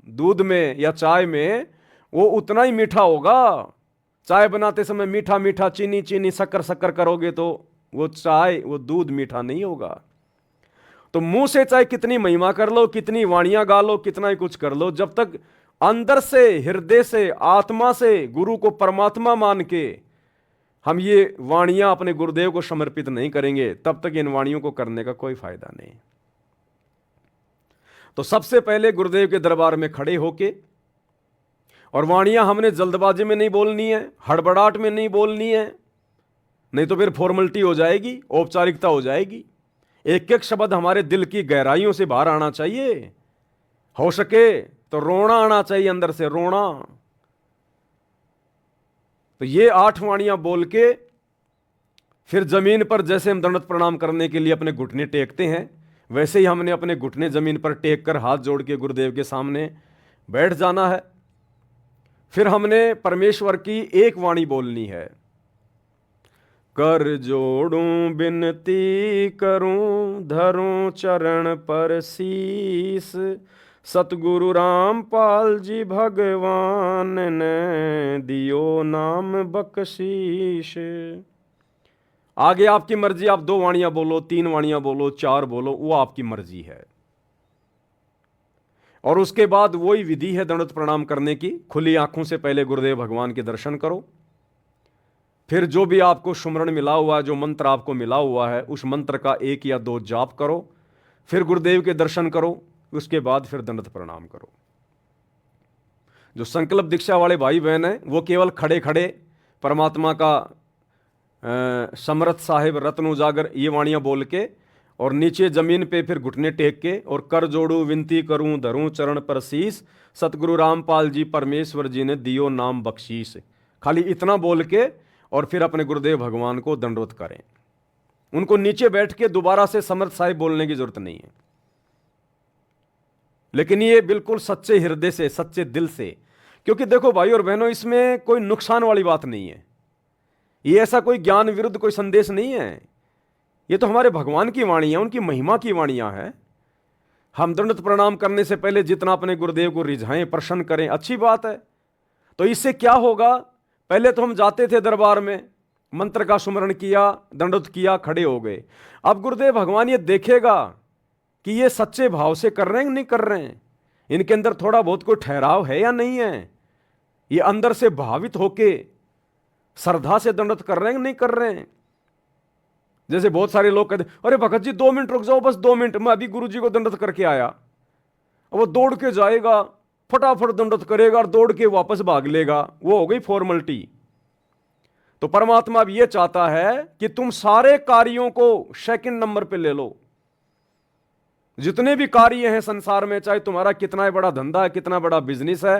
Speaker 1: दूध में या चाय में, वो उतना ही मीठा होगा। चाय बनाते समय मीठा मीठा, चीनी चीनी, शक्कर शक्कर करोगे तो वो चाय, वो दूध मीठा नहीं होगा। तो मुंह से चाहे कितनी महिमा कर लो, कितनी वाणियां गा लो, कितना ही कुछ कर लो, जब तक अंदर से, हृदय से, आत्मा से गुरु को परमात्मा मान के हम ये वाणियां अपने गुरुदेव को समर्पित नहीं करेंगे, तब तक इन वाणियों को करने का कोई फायदा नहीं। तो सबसे पहले गुरुदेव के दरबार में खड़े होके, और वाणियां हमने जल्दबाजी में नहीं बोलनी है, हड़बड़ाहट में नहीं बोलनी है, नहीं तो फिर फॉर्मेलिटी हो जाएगी, औपचारिकता हो जाएगी। एक एक शब्द हमारे दिल की गहराइयों से बाहर आना चाहिए। हो सके तो रोना आना चाहिए, अंदर से रोना। तो ये 8 वाणियां बोल के फिर जमीन पर जैसे हम दंडवत प्रणाम करने के लिए अपने घुटने टेकते हैं, वैसे ही हमने अपने घुटने जमीन पर टेक कर हाथ जोड़ के गुरुदेव के सामने बैठ जाना है। फिर हमने परमेश्वर की एक वाणी बोलनी है, कर जोड़ूं बिनती करूं, धरूं चरण पर शीस, सतगुरु रामपाल जी भगवान ने दियो नाम बख्शीश। आगे आपकी मर्जी, आप 2 वाणियां बोलो, 3 वाणियां बोलो, 4 बोलो, वो आपकी मर्जी है। और उसके बाद वही विधि है दंडवत प्रणाम करने की। खुली आंखों से पहले गुरुदेव भगवान के दर्शन करो, फिर जो भी आपको सुमरण मिला हुआ है, जो मंत्र आपको मिला हुआ है, उस मंत्र का 1 या 2 जाप करो, फिर गुरुदेव के दर्शन करो, उसके बाद फिर दंडवत प्रणाम करो। जो संकल्प दीक्षा वाले भाई बहन हैं, वो केवल खड़े खड़े परमात्मा का समर्थ साहिब रत्न उजागर ये वाणियां बोल के, और नीचे जमीन पे फिर घुटने टेक के, और कर जोड़ू विनती करूं, धरूं चरण पर शीस, सतगुरु रामपाल जी परमेश्वर जी ने दियो नाम बख्शीश। खाली इतना बोल के और फिर अपने गुरुदेव भगवान को दंडवत करें। उनको नीचे बैठ के दोबारा से समर्थ साहिब बोलने की जरूरत नहीं है, लेकिन ये बिल्कुल सच्चे हृदय से, सच्चे दिल से। क्योंकि देखो भाई और बहनों, इसमें कोई नुकसान वाली बात नहीं है, ये ऐसा कोई ज्ञान विरुद्ध कोई संदेश नहीं है। ये तो हमारे भगवान की वाणी है, उनकी महिमा की वाणियां हैं। हम दंडवत प्रणाम करने से पहले जितना अपने गुरुदेव को रिझाएं, प्रसन्न करें, अच्छी बात है। तो इससे क्या होगा, पहले तो हम जाते थे दरबार में, मंत्र का सुमरण किया, दंडवत किया, खड़े हो गए। अब गुरुदेव भगवान ये देखेगा कि ये सच्चे भाव से कर रहे हैं नहीं कर रहे हैं, इनके अंदर थोड़ा बहुत कोई ठहराव है या नहीं है, ये अंदर से भावित होके श्रद्धा से दंडवत कर रहे हैं नहीं कर रहे हैं। जैसे बहुत सारे लोग कहते, अरे भगत जी 2 मिनट रुक जाओ, बस 2 मिनट, मैं अभी गुरु जी को दंडवत करके आया। अब वो दौड़ के जाएगा, फटाफट दंडवत करेगा और दौड़ के वापस भाग लेगा, वो हो गई फॉर्मेलिटी। तो परमात्मा भी ये चाहता है कि तुम सारे कार्यों को सेकंड नंबर पे ले लो। जितने भी कार्य हैं संसार में, चाहे तुम्हारा कितना बड़ा धंधा है, कितना बड़ा बिजनेस है,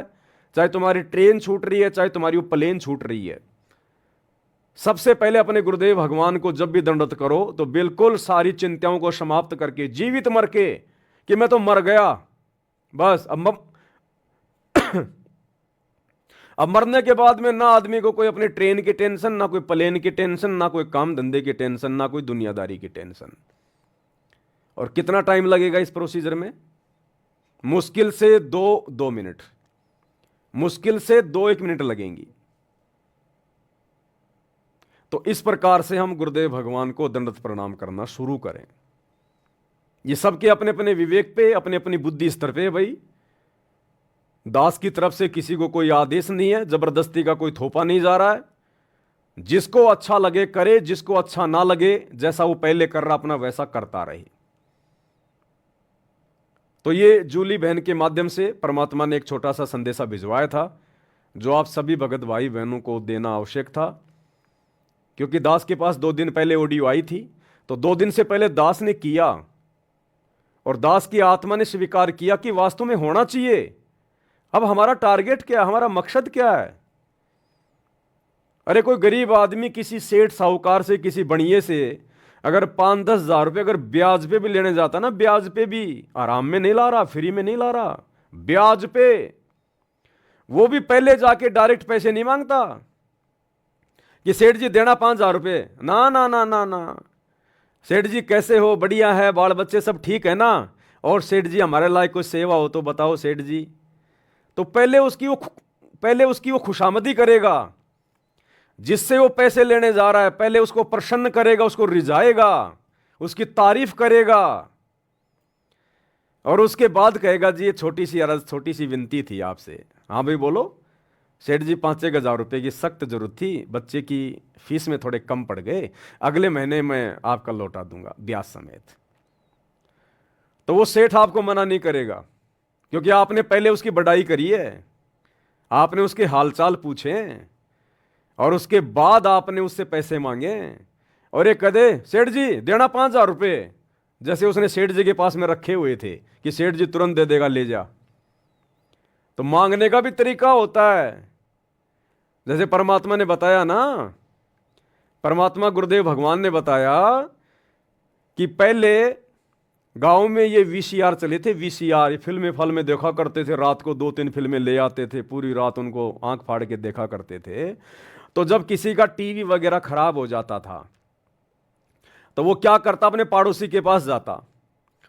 Speaker 1: चाहे तुम्हारी ट्रेन छूट रही है, चाहे तुम्हारी वो प्लेन छूट रही है, सबसे पहले अपने गुरुदेव भगवान को जब भी दंडवत करो तो बिल्कुल सारी चिंताओं को समाप्त करके, जीवित मर के कि मैं तो मर गया बस, अब मरने के बाद में ना आदमी को कोई अपनी ट्रेन की टेंशन, ना कोई प्लेन की टेंशन, ना कोई काम धंधे की टेंशन, ना कोई दुनियादारी की टेंशन। और कितना टाइम लगेगा इस प्रोसीजर में? मुश्किल से 2 मिनट, मुश्किल से 2-1 मिनट लगेंगी। तो इस प्रकार से हम गुरुदेव भगवान को दंडवत प्रणाम करना शुरू करें। ये सबके अपने अपने विवेक पे, अपने अपनी बुद्धि स्तर पे। भाई दास की तरफ से किसी को कोई आदेश नहीं है, जबरदस्ती का कोई थोपा नहीं जा रहा है। जिसको अच्छा लगे करे, जिसको अच्छा ना लगे, जैसा वो पहले कर रहा अपना वैसा करता रहे। तो ये जूली बहन के माध्यम से परमात्मा ने एक छोटा सा संदेशा भिजवाया था, जो आप सभी भगत भाई बहनों को देना आवश्यक था। क्योंकि दास के पास 2 दिन पहले ऑडियो आई थी, तो 2 दिन से पहले दास ने किया और दास की आत्मा ने स्वीकार किया कि वास्तव में होना चाहिए। अब हमारा टारगेट क्या है, हमारा मकसद क्या है? अरे कोई गरीब आदमी किसी सेठ साहूकार से, किसी बनिए से अगर 5-10 हज़ार रुपये अगर ब्याज पे भी लेने जाता ना, ब्याज पे भी आराम में नहीं ला रहा, फ्री में नहीं ला रहा, ब्याज पे, वो भी पहले जाके डायरेक्ट पैसे नहीं मांगता कि सेठ जी देना 5,000 रुपये। ना ना ना ना ना, सेठ जी कैसे हो, बढ़िया है, बाल बच्चे सब ठीक है ना, और सेठ जी हमारे लायक कोई सेवा हो तो बताओ सेठ जी। तो पहले उसकी वो खुशामदी करेगा, जिससे वो पैसे लेने जा रहा है, पहले उसको प्रसन्न करेगा, उसको रिझाएगा, उसकी तारीफ करेगा, और उसके बाद कहेगा जी ये छोटी सी अर्ज, छोटी सी विनती थी आपसे। हाँ भाई बोलो सेठ जी, 5-1 हज़ार रुपये की सख्त जरूरत थी, बच्चे की फीस में थोड़े कम पड़ गए, अगले महीने मैं आपका लौटा दूंगा ब्याज समेत। तो वो सेठ आपको मना नहीं करेगा, क्योंकि आपने पहले उसकी बड़ाई करी है, आपने उसके हालचाल पूछे हैं, और उसके बाद आपने उससे पैसे मांगे। और ये कदे सेठ जी देना 5,000 रुपये, जैसे उसने सेठ जी के पास में रखे हुए थे कि सेठ जी तुरंत दे देगा, ले जा। तो मांगने का भी तरीका होता है। जैसे परमात्मा ने बताया ना, परमात्मा गुरुदेव भगवान ने बताया कि पहले गांव में ये वीसीआर चले थे, वीसीआर, ये फिल्में देखा करते थे, रात को 2-3 फिल्में ले आते थे, पूरी रात उनको आंख फाड़ के देखा करते थे। तो जब किसी का टीवी वगैरह खराब हो जाता था तो वो क्या करता, अपने पड़ोसी के पास जाता,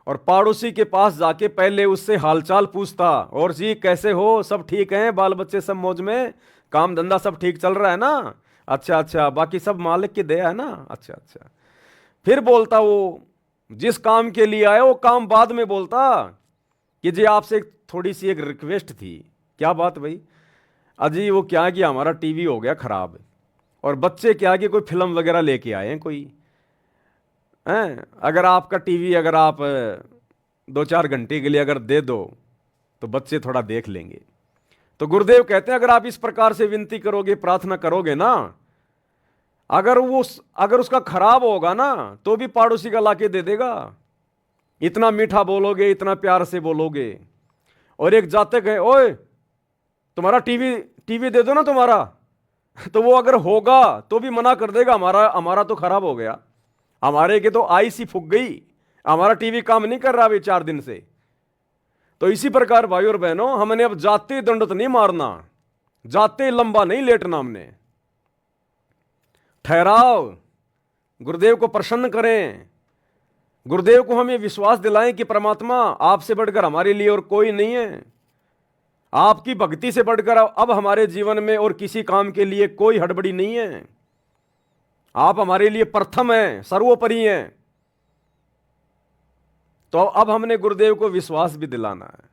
Speaker 1: और पड़ोसी के पास जाके पहले उससे हालचाल पूछता, और जी कैसे हो, सब ठीक हैं, बाल बच्चे सब मौज में, काम धंधा सब ठीक चल रहा है ना, अच्छा अच्छा, बाकी सब मालिक की दया है ना, अच्छा अच्छा। फिर बोलता वो जिस काम के लिए आए वो काम बाद में बोलता कि जी आपसे थोड़ी सी एक रिक्वेस्ट थी। क्या बात भाई? अजी वो क्या कि हमारा टीवी हो गया खराब, और बच्चे क्या कि कोई फिल्म वगैरह लेके आए हैं कोई हैं, अगर आपका टीवी अगर आप 2-4 घंटे के लिए अगर दे दो तो बच्चे थोड़ा देख लेंगे। तो गुरुदेव कहते हैं अगर आप इस प्रकार से विनती करोगे, प्रार्थना करोगे ना, अगर उसका खराब होगा ना तो भी पड़ोसी का लाके दे देगा। इतना मीठा बोलोगे, इतना प्यार से बोलोगे। और एक जातक है, ओए तुम्हारा टीवी दे दो ना तुम्हारा, तो वो अगर होगा तो भी मना कर देगा, हमारा तो खराब हो गया, हमारे के तो आई सी फूक गई, हमारा टीवी काम नहीं कर रहा अभी 4 दिन से। तो इसी प्रकार भाई और बहनों, हमने अब जाते दंडत नहीं मारना, जाते लंबा नहीं लेटना, हमने ठहराव, गुरुदेव को प्रसन्न करें, गुरुदेव को हम ये विश्वास दिलाएं कि परमात्मा आपसे बढ़कर हमारे लिए और कोई नहीं है, आपकी भक्ति से बढ़कर अब हमारे जीवन में और किसी काम के लिए कोई हड़बड़ी नहीं है, आप हमारे लिए प्रथम हैं, सर्वोपरि हैं। तो अब हमने गुरुदेव को विश्वास भी दिलाना है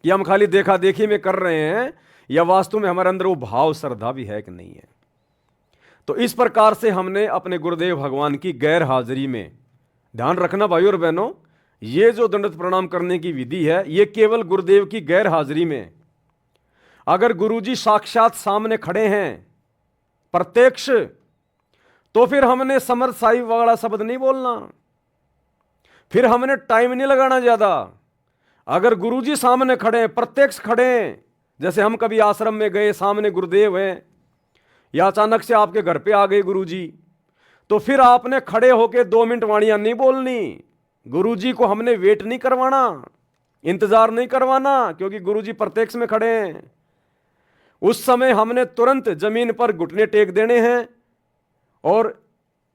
Speaker 1: कि हम खाली देखा देखी में कर रहे हैं या वास्तव में हमारे अंदर वो भाव श्रद्धा भी है कि नहीं है। तो इस प्रकार से हमने अपने गुरुदेव भगवान की गैर हाजिरी में, ध्यान रखना भाइयों और बहनों, ये जो दंडवत प्रणाम करने की विधि है ये केवल गुरुदेव की गैर हाजिरी में। अगर गुरुजी साक्षात सामने खड़े हैं प्रत्यक्ष, तो फिर हमने समर्थ साहिब वाला शब्द नहीं बोलना, फिर हमने टाइम नहीं लगाना ज्यादा। अगर गुरुजी सामने खड़े, प्रत्यक्ष खड़े, जैसे हम कभी आश्रम में गए, सामने गुरुदेव हैं, या अचानक से आपके घर पे आ गए गुरुजी, तो फिर आपने खड़े होके 2 मिनट वाणियां नहीं बोलनी। गुरुजी को हमने वेट नहीं करवाना, इंतजार नहीं करवाना, क्योंकि गुरुजी प्रत्यक्ष में खड़े हैं। उस समय हमने तुरंत जमीन पर घुटने टेक देने हैं, और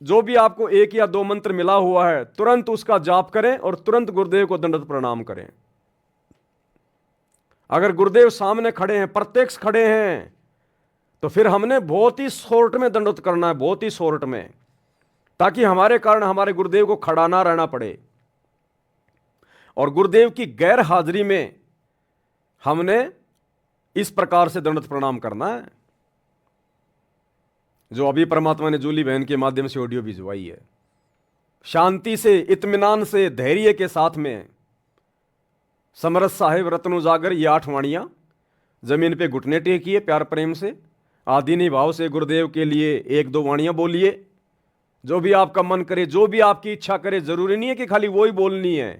Speaker 1: जो भी आपको 1 या 2 मंत्र मिला हुआ है तुरंत उसका जाप करें और तुरंत गुरुदेव को दंडवत प्रणाम करें। अगर गुरुदेव सामने खड़े हैं, प्रत्यक्ष खड़े हैं, तो फिर हमने बहुत ही शॉर्ट में दंडवत करना है, बहुत ही शॉर्ट में, ताकि हमारे कारण हमारे गुरुदेव को खड़ा ना रहना पड़े। और गुरुदेव की गैर हाजिरी में हमने इस प्रकार से दंडवत प्रणाम करना है। जो अभी परमात्मा ने जूली बहन के माध्यम से ऑडियो भिजवाई है। शांति से, इत्मीनान से, धैर्य के साथ में समरस साहिब रत्न उजागर ये 8 वाणियां जमीन पे घुटने टेकिए, प्यार प्रेम से आदीनी भाव से गुरुदेव के लिए 1-2 वाणियां बोलिए। जो भी आपका मन करे, जो भी आपकी इच्छा करे, जरूरी नहीं है कि खाली वो ही बोलनी है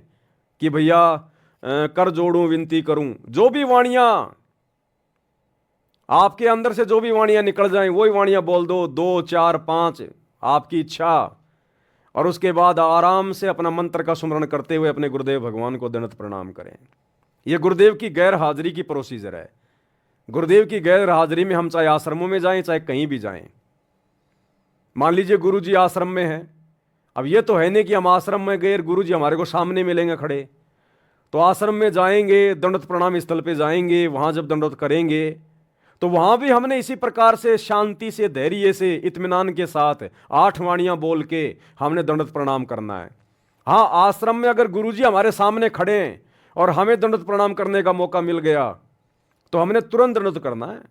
Speaker 1: कि भैया कर जोड़ूं विनती करूं। जो भी वाणियां आपके अंदर से, जो भी वाणियां निकल जाएं वही वाणियां बोल दो, 2, 4, 5 आपकी इच्छा। और उसके बाद आराम से अपना मंत्र का सुमरण करते हुए अपने गुरुदेव भगवान को दंडवत प्रणाम करें। यह गुरुदेव की गैर हाजिरी की प्रोसीजर है। गुरुदेव की गैर हाजिरी में हम चाहे आश्रमों में जाएं, चाहे कहीं भी जाएं। मान लीजिए गुरु जी आश्रम में हैं, अब ये तो है नहीं कि हम आश्रम में गए, गुरु जी हमारे को सामने मिलेंगे खड़े। तो आश्रम में जाएंगे, दंडवत प्रणाम स्थल पे जाएंगे, वहां जब दंडवत करेंगे तो वहां भी हमने इसी प्रकार से शांति से, धैर्य से, इत्मीनान के साथ 8 वाणियां बोल के हमने दंडवत प्रणाम करना है। हाँ, आश्रम में अगर गुरुजी हमारे सामने खड़े हैं और हमें दंडवत प्रणाम करने का मौका मिल गया तो हमने तुरंत दंडवत करना है।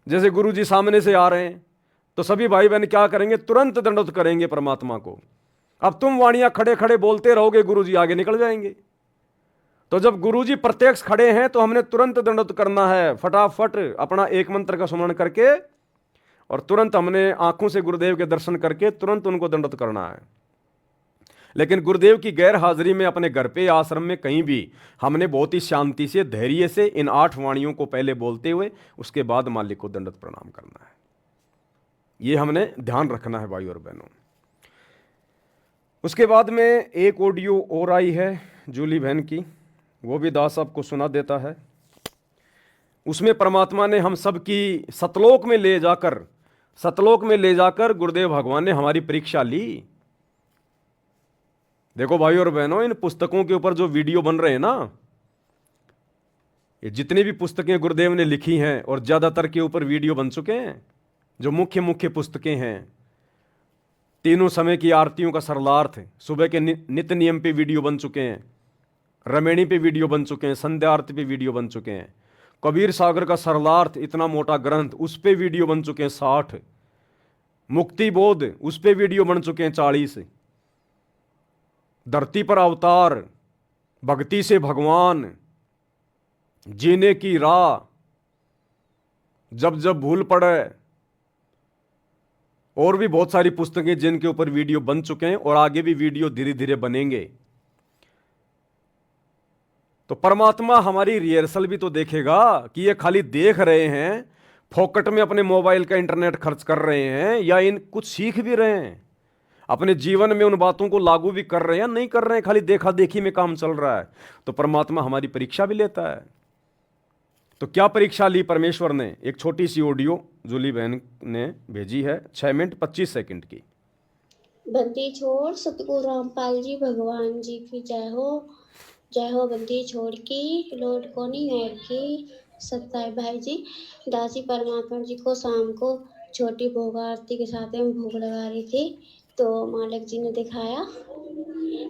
Speaker 1: जैसे गुरुजी सामने से आ रहे हैं तो सभी भाई बहन क्या करेंगे? तुरंत दंडवत करेंगे परमात्मा को। अब तुम वाणियां खड़े खड़े बोलते रहोगे, गुरुजी आगे निकल जाएंगे। तो जब गुरुजी प्रत्यक्ष खड़े हैं तो हमने तुरंत दंडवत करना है, फटाफट अपना एक मंत्र का स्मरण करके, और तुरंत हमने आंखों से गुरुदेव के दर्शन करके तुरंत उनको दंडवत करना है। लेकिन गुरुदेव की गैर हाजिरी में अपने घर पे, आश्रम में, कहीं भी हमने बहुत ही शांति से, धैर्य से इन 8 वाणियों को पहले बोलते हुए उसके बाद मालिक को दंडवत प्रणाम करना है। ये हमने ध्यान रखना है भाई और बहनों। उसके बाद में एक ऑडियो और आई है जूली बहन की, वो भी दास आपको सुना देता है। उसमें परमात्मा ने हम सब की सतलोक में ले जाकर गुरुदेव भगवान ने हमारी परीक्षा ली। देखो भाई और बहनों, इन पुस्तकों के ऊपर जो वीडियो बन रहे हैं ना, ये जितनी भी पुस्तकें गुरुदेव ने लिखी हैं और ज्यादातर के ऊपर वीडियो बन चुके हैं। जो मुख्य मुख्य पुस्तकें हैं, तीनों समय की आरतियों का सरलार्थ, सुबह के नित्य नियम पे वीडियो बन चुके हैं, रमेणी पे वीडियो बन चुके हैं, संध्या आरती पे वीडियो बन चुके हैं, कबीर सागर का सरलार्थ इतना मोटा ग्रंथ उस पे वीडियो बन चुके हैं 60, मुक्ति बोध उस पे वीडियो बन चुके हैं 40, धरती पर अवतार, भक्ति से भगवान, जीने की राह, जब जब भूल पड़े, और भी बहुत सारी पुस्तकें जिनके ऊपर वीडियो बन चुके हैं और आगे भी वीडियो धीरे धीरे बनेंगे। तो परमात्मा हमारी रिहर्सल भी तो देखेगा कि ये खाली देख रहे हैं, फोकट में अपने मोबाइल का इंटरनेट खर्च कर रहे हैं, या इन कुछ सीख भी रहे हैं, अपने जीवन में उन बातों को लागू भी कर रहे हैं, नहीं कर रहे हैं, खाली देखा देखी में काम चल रहा है। तो परमात्मा हमारी परीक्षा भी लेता है। तो क्या परीक्षा ली परमेश्वर ने? एक छोटी सी ऑडियो जूली बहन ने भेजी है, 6 मिनट 25 सेकंड की।
Speaker 2: बंदी छोड़ सतगुरु रामपाल जी भगवान जी की जय हो बंदी छोड़ की, लौट को नहीं और की। सत्ताई भाई जी, दासी परमात्मा जी को शाम को छोटी भोग आरती के साथ में भोग लगा रही थी, तो मालिक जी ने दिखाया,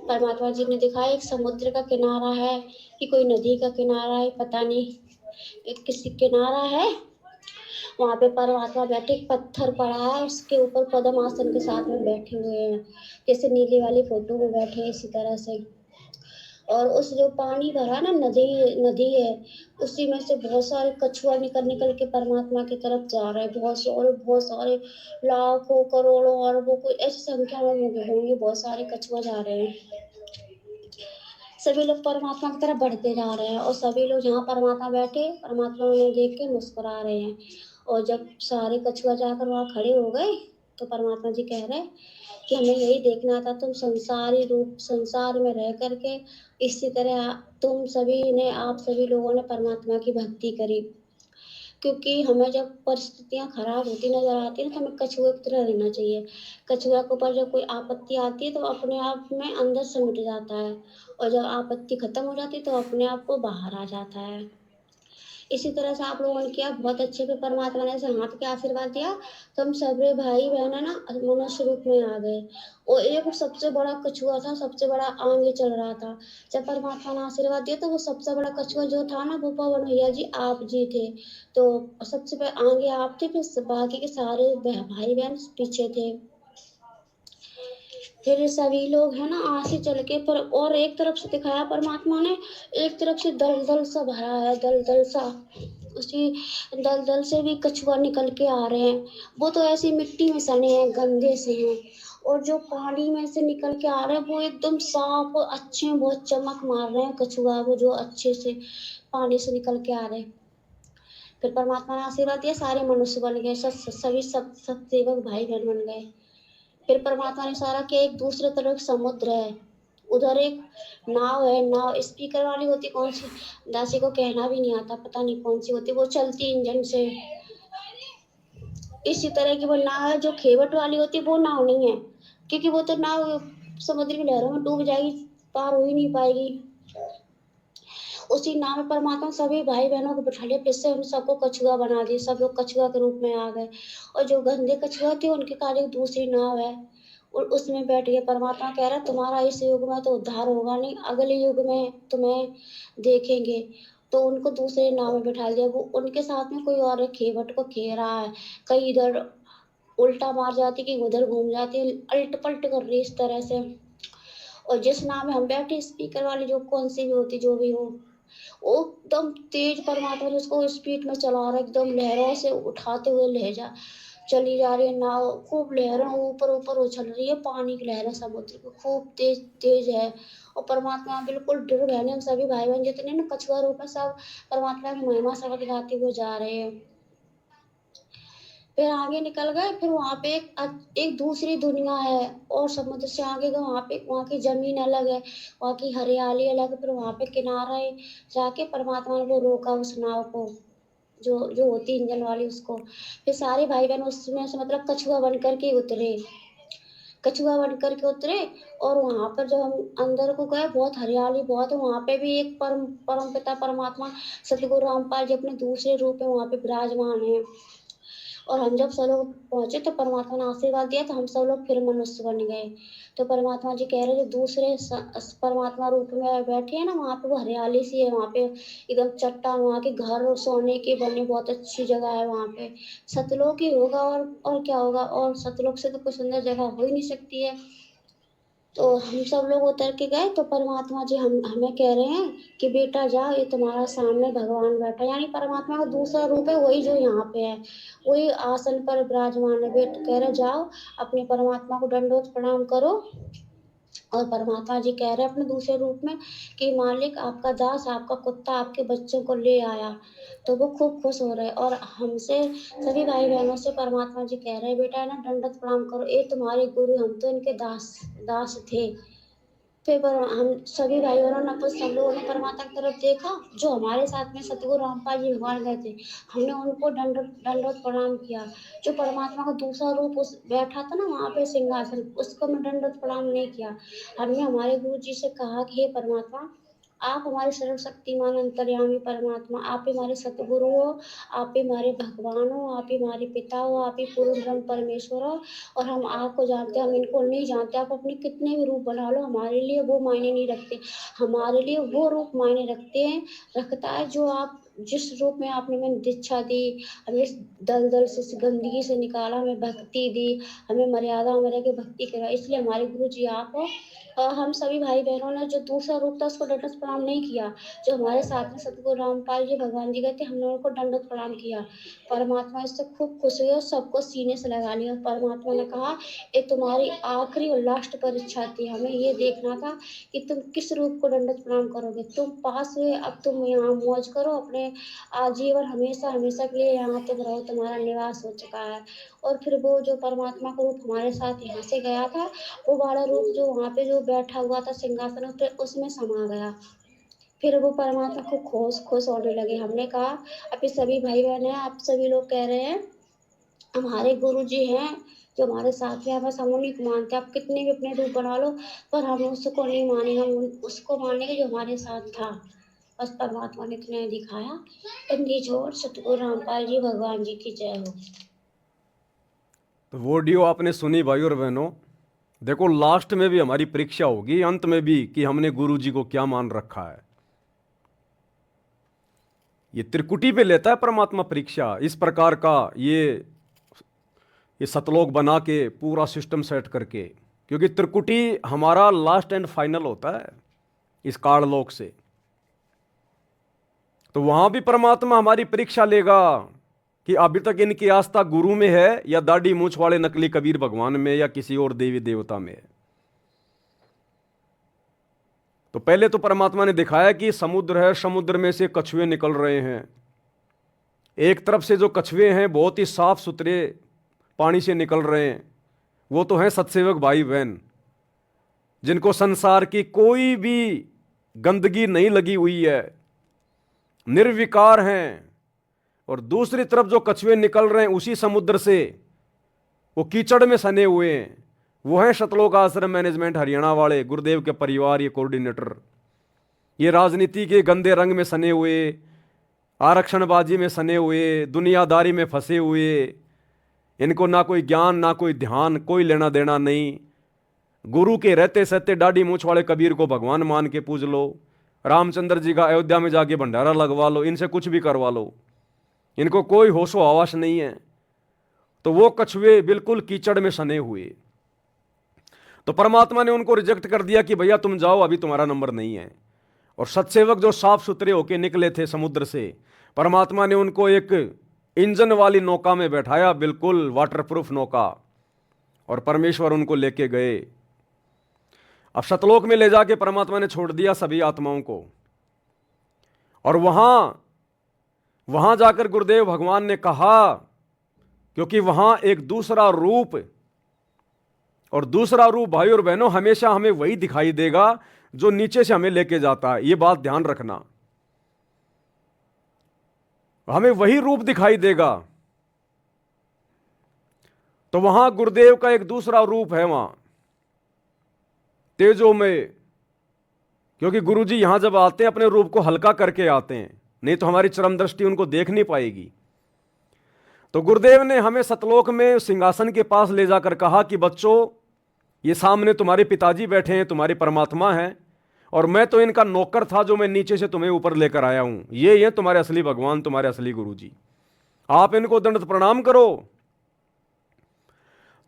Speaker 2: परमात्मा जी ने दिखाया एक समुद्र का किनारा है कि कोई नदी का किनारा है, पता नहीं एक किसी किनारा है। वहाँ पे परमात्मा बैठे, एक पत्थर पड़ा है, उसके ऊपर पद्म आसन के साथ में बैठे हुए हैं, जैसे नीली वाली फोटो में बैठे हैं इसी तरह से। और उस जो पानी भरा ना, नदी है, उसी में से बहुत सारे कछुआ निकल के परमात्मा की तरफ जा रहे हैं। बहुत सारे लाखों करोड़ों अरबों को ऐसी संख्या में होंगे, बहुत सारे कछुआ जा रहे हैं। सभी लोग परमात्मा की तरफ बढ़ते जा रहे हैं और सभी लोग जहाँ परमात्मा बैठे, परमात्मा उन्हें देख के मुस्कुरा रहे हैं। और जब सारे कछुआ जाकर वहाँ खड़े हो गए तो परमात्मा जी कह रहे कि हमें यही देखना था, तुम संसारी रूप संसार में रह करके इसी तरह आप सभी लोगों ने परमात्मा की भक्ति करी। क्योंकि हमें जब परिस्थितियां खराब होती नजर आती है तो हमें कछुए की तरह रहना चाहिए। कछुआ के ऊपर जब कोई आपत्ति आती है तो अपने आप में अंदर से मिट जाता है, और जब आपत्ति खत्म हो जाती है तो अपने आप को बाहर आ जाता है। इसी तरह से आप लोगों ने किया बहुत अच्छे। पे परमात्मा ने ऐसे हाथ के आशीर्वाद दिया तो हम सभी भाई बहन है ना मनुष्य रूप में आ गए। और एक सबसे बड़ा कछुआ था, सबसे बड़ा आगे चल रहा था। जब परमात्मा ने आशीर्वाद दिया तो वो सबसे बड़ा कछुआ जो था ना वो पवन भैया जी आप जी थे। तो सबसे आगे आप थे, फिर बाकी के सारे भाई बहन पीछे थे। फिर सभी लोग है ना आगे चल के पर और एक तरफ से दिखाया परमात्मा ने, एक तरफ से दलदल सा भरा है, दलदल सा। उसी दलदल से भी कछुआ निकल के आ रहे हैं। वो तो ऐसी मिट्टी में सने हैं, गंदे से हैं। और जो पानी में से निकल के आ रहे हैं वो एकदम साफ और अच्छे हैं, बहुत चमक मार रहे हैं कछुआ, वो जो अच्छे से पानी से निकल के आ रहे हैं। फिर परमात्मा ने आशीर्वाद दिया, सारे मनुष्य बन गए, सभी सब सेवक भाई बहन बन गए। फिर परमात्मा ने इशारा किया, एक दूसरे तरफ समुद्र है, उधर एक नाव है। नाव स्पीकर वाली होती, कौन सी दासी को कहना भी नहीं आता, पता नहीं कौन सी होती, वो चलती इंजन से। इसी तरह की वो नाव है जो खेवट वाली होती, वो नाव नहीं है, क्योंकि वो तो नाव समुद्र की लहरों में डूब जाएगी, पार हो ही नहीं पाएगी। उसी नाव में परमात्मा सभी भाई बहनों को बिठा लिया, फिर से उन सबको कछुआ बना दिया, सब लोग कछुआ के रूप में आ गए। और जो गंदे कछुआ थे उनके कारण एक दूसरी नाव है और उसमें बैठ गए। परमात्मा कह रहा है तुम्हारा इस युग में तो उद्धार होगा नहीं, अगले युग में तुम्हें देखेंगे। तो उनको दूसरे नाव में बिठा दिया। वो उनके साथ में कोई और एक खेवट को खे रहा है, कहीं इधर उल्टा मार जाती कि उधर घूम जाती है, अल्ट पलट कर रही इस तरह से। और जिस नाव में हम बैठे स्पीकर वाली जो कौन सी भी होती जो भी हो, वो एकदम तेज परमात्मा ने उसको स्पीड में चला रहा है, एकदम लहरों से उठाते हुए लहजा चली जा रही है नाव, खूब लहरों ऊपर ऊपर उछल रही है, पानी की लहरें समुद्र की खूब तेज तेज है। और परमात्मा बिल्कुल डर गए, हम सभी भाई बहन जितने ना कछुआ रूप में सब परमात्मा की महिमा शब्द गाते हुए जा रहे हैं। फिर आगे निकल गए, फिर वहां पे एक दूसरी दुनिया है। और समुद्र से आगे गए, वहां पे वहां की जमीन अलग है, वहां की हरियाली अलग है। फिर वहां पे किनारा है, जाके परमात्मा ने वो रोका उस नाव को, जो जो होती इंजन वाली उसको। फिर सारे भाई बहन उसमें से मतलब कछुआ बन करके उतरे, कछुआ बन करके उतरे। और वहां पर जब हम अंदर को गए, बहुत हरियाली बहुत है, वहां पे भी एक परम पिता परमात्मा सतगुरु रामपाल जी अपने दूसरे रूप में वहां पे विराजमान है। और हम जब सब लोग पहुंचे तो परमात्मा ने आशीर्वाद दिया, तो हम सब लोग फिर मनुष्य बन गए। तो परमात्मा जी कह रहे जो दूसरे परमात्मा रूप में बैठे हैं ना, वहाँ पे वो हरियाली सी है, वहाँ पे एकदम चट्टान, वहाँ के घर और सोने के बने बहुत अच्छी जगह है वहाँ पे। सतलोक ही होगा और क्या होगा, और सतलोक से तो कोई सुंदर जगह हो ही नहीं सकती है। तो हम सब लोग उतर के गए तो परमात्मा जी हम हमें कह रहे हैं कि बेटा जाओ, ये तुम्हारा सामने भगवान बैठा, यानी परमात्मा का दूसरा रूप है, वही जो यहाँ पे है, वही आसन पर विराजमान है। बेट कह रहे जाओ अपने परमात्मा को दंडवत प्रणाम करो। और परमात्मा जी कह रहे हैं अपने दूसरे रूप में कि मालिक आपका दास, आपका कुत्ता आपके बच्चों को ले आया। तो वो खूब खुश हो रहे हैं। और हमसे सभी भाई बहनों से परमात्मा जी कह रहे हैं बेटा है ना दंडवत प्रणाम करो, ये तुम्हारे गुरु, हम तो इनके दास दास थे। फिर हम सभी भाई बहनों ने सब लोगों ने परमात्मा की तरफ देखा, जो हमारे साथ में सतगुरु रामपाल जी भगवान गए थे, हमने उनको दंडवत प्रणाम किया। जो परमात्मा का दूसरा रूप उस बैठा था ना वहाँ पे सिंहासन, उसको मैं दंडवत प्रणाम नहीं किया। हमने हमारे गुरु जी से कहा कि हे परमात्मा, आप हमारे सर्वशक्तिमान अंतर्यामी परमात्मा, आप ही हमारे सतगुरु हो, आप ही हमारे भगवान हो, आप ही हमारे पिता हो, आप ही पूर्ण ब्रह्म परमेश्वर हो। और हम आपको जानते हैं, हम इनको नहीं जानते। आप अपने कितने भी रूप बना लो, हमारे लिए वो मायने नहीं रखते। हमारे लिए वो रूप मायने रखता है जो आप जिस रूप में आपने हमें दीक्षा दी, हमें इस दलदल से, इस गंदगी से निकाला, हमें भक्ति दी, हमें मर्यादा में रह के भक्ति करा, इसलिए हमारे गुरु जी आप हो। और हम सभी भाई बहनों ने जो दूसरा रूप था उसको दंडवत प्रणाम नहीं किया। जो हमारे साथ में सतगुरु रामपाल जी भगवान जी गए थे, हमने उनको दंडवत प्रणाम किया। परमात्मा इससे खूब खुश हुए और सबको सीने से लगा लिया। परमात्मा ने कहा ये तुम्हारी आखिरी और लास्ट परीक्षा थी, हमें ये देखना था कि तुम किस रूप को दंडवत प्रणाम करोगे। तुम पास हुए, अब तुम यहाँ मौज करो, अपने आजीवन हमेशा हमेशा के लिए यहाँ तक रहो, तुम्हारा निवास हो चुका है। और फिर वो जो परमात्मा का रूप हमारे साथ यहाँ से गया था, वो वाला रूप जो वहाँ पे जो बैठा हुआ था सिंहासन पे, उसमें समा गया। फिर वो परमात्मा को खुश खुश होने लगे। हमने कहा अभी सभी भाई बहन हैं, आप सभी लोग कह रहे हैं हमारे गुरु जी हैं जो हमारे साथ में, बस हम उन्हीं को मानते हैं, आप कितने भी अपने रूप बना लो, पर हम उसको नहीं मानेंगे, हम उसको मानेंगे जो हमारे साथ था। बस परमात्मा ने इतना दिखाया। बंदी छोड़, सतगुरु रामपाल जी भगवान जी की जय हो।
Speaker 1: तो वो ऑडियो आपने सुनी भाई और बहनों। देखो लास्ट में भी हमारी परीक्षा होगी, अंत में भी, कि हमने गुरु जी को क्या मान रखा है। ये त्रिकुटी पे लेता है परमात्मा परीक्षा, इस प्रकार का ये सतलोक बना के पूरा सिस्टम सेट करके, क्योंकि त्रिकुटी हमारा लास्ट एंड फाइनल होता है इस काललोक से। तो वहां भी परमात्मा हमारी परीक्षा लेगा कि अभी तक इनकी आस्था गुरु में है या दाढ़ी मूछ वाले नकली कबीर भगवान में या किसी और देवी देवता में है। तो पहले तो परमात्मा ने दिखाया कि समुद्र है, समुद्र में से कछुए निकल रहे हैं। एक तरफ से जो कछुए हैं बहुत ही साफ सुथरे पानी से निकल रहे हैं, वो तो हैं सत्सेवक भाई बहन, जिनको संसार की कोई भी गंदगी नहीं लगी हुई है, निर्विकार हैं। और दूसरी तरफ जो कछुए निकल रहे हैं उसी समुद्र से, वो कीचड़ में सने हुए हैं, वो हैं सतलोक आश्रम मैनेजमेंट हरियाणा वाले, गुरुदेव के परिवार, ये कोऑर्डिनेटर, ये राजनीति के गंदे रंग में सने हुए, आरक्षणबाजी में सने हुए, दुनियादारी में फंसे हुए, इनको ना कोई ज्ञान ना कोई ध्यान, कोई लेना देना नहीं। गुरु के रहते सहते दाढ़ी मूछ वाले कबीर को भगवान मान के पूज लो, रामचंद्र जी का अयोध्या में जाके भंडारा लगवा लो, इनसे कुछ भी करवा लो, इनको कोई होशो हवास नहीं है। तो वो कछुए बिल्कुल कीचड़ में सने हुए। तो परमात्मा ने उनको रिजेक्ट कर दिया कि भैया तुम जाओ, अभी तुम्हारा नंबर नहीं है। और सत्सेवक जो साफ सुथरे होके निकले थे समुद्र से, परमात्मा ने उनको एक इंजन वाली नौका में बैठाया, बिल्कुल वाटरप्रूफ नौका, और परमेश्वर उनको लेके गए। अब सतलोक में ले जाके परमात्मा ने छोड़ दिया सभी आत्माओं को। और वहां जाकर गुरुदेव भगवान ने कहा, क्योंकि वहां एक दूसरा रूप, और दूसरा रूप भाई और बहनों हमेशा हमें वही दिखाई देगा जो नीचे से हमें लेके जाता है। ये बात ध्यान रखना, हमें वही रूप दिखाई देगा। तो वहां गुरुदेव का एक दूसरा रूप है, वहां तेजो में, क्योंकि गुरुजी यहां जब आते हैं अपने रूप को हल्का करके आते हैं, नहीं तो हमारी चरम दृष्टि उनको देख नहीं पाएगी। तो गुरुदेव ने हमें सतलोक में सिंहासन के पास ले जाकर कहा कि बच्चों, ये सामने तुम्हारे पिताजी बैठे हैं, तुम्हारे परमात्मा हैं, और मैं तो इनका नौकर था जो मैं नीचे से तुम्हें ऊपर लेकर आया हूं। ये तुम्हारे असली भगवान, तुम्हारे असली गुरुजी, आप इनको दंडवत प्रणाम करो।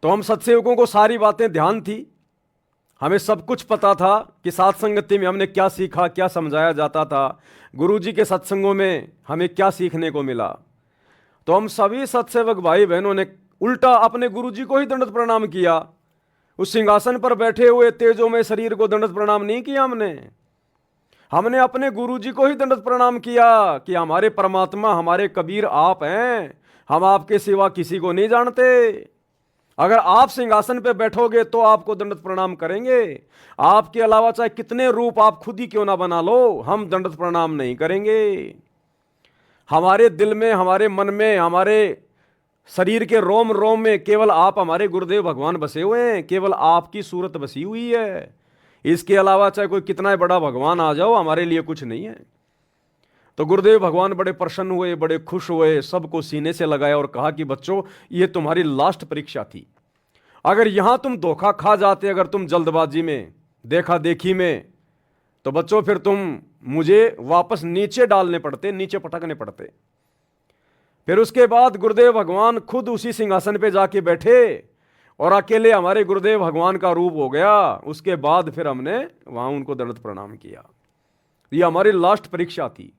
Speaker 1: तो हम सत्सेवकों को सारी बातें ध्यान थी, हमें सब कुछ पता था कि साथ संगति में हमने क्या सीखा, क्या समझाया जाता था, गुरुजी के सत्संगों में हमें क्या सीखने को मिला। तो हम सभी सत्सेवक भाई बहनों ने उल्टा अपने गुरुजी को ही दंडवत प्रणाम किया। उस सिंहासन पर बैठे हुए तेजो में शरीर को दंडवत प्रणाम नहीं किया हमने अपने गुरुजी को ही दंडवत प्रणाम किया कि हमारे परमात्मा, हमारे कबीर आप हैं, हम आपके सिवा किसी को नहीं जानते। अगर आप सिंहासन पे बैठोगे तो आपको दंडवत प्रणाम करेंगे, आपके अलावा चाहे कितने रूप आप खुद ही क्यों ना बना लो, हम दंडवत प्रणाम नहीं करेंगे। हमारे दिल में, हमारे मन में, हमारे शरीर के रोम रोम में केवल आप, हमारे गुरुदेव भगवान बसे हुए हैं, केवल आपकी सूरत बसी हुई है। इसके अलावा चाहे कोई कितना बड़ा भगवान आ जाओ, हमारे लिए कुछ नहीं है। तो गुरुदेव भगवान बड़े प्रसन्न हुए, बड़े खुश हुए, सबको सीने से लगाया और कहा कि बच्चों, ये तुम्हारी लास्ट परीक्षा थी। अगर यहां तुम धोखा खा जाते, अगर तुम जल्दबाजी में, देखा देखी में, तो बच्चों फिर तुम मुझे वापस नीचे डालने पड़ते, नीचे पटकने पड़ते। फिर उसके बाद गुरुदेव भगवान खुद उसी सिंहासन पे जाके बैठे और अकेले हमारे गुरुदेव भगवान का रूप हो गया। उसके बाद फिर हमने वहां उनको दंडवत प्रणाम किया। ये हमारी लास्ट परीक्षा थी।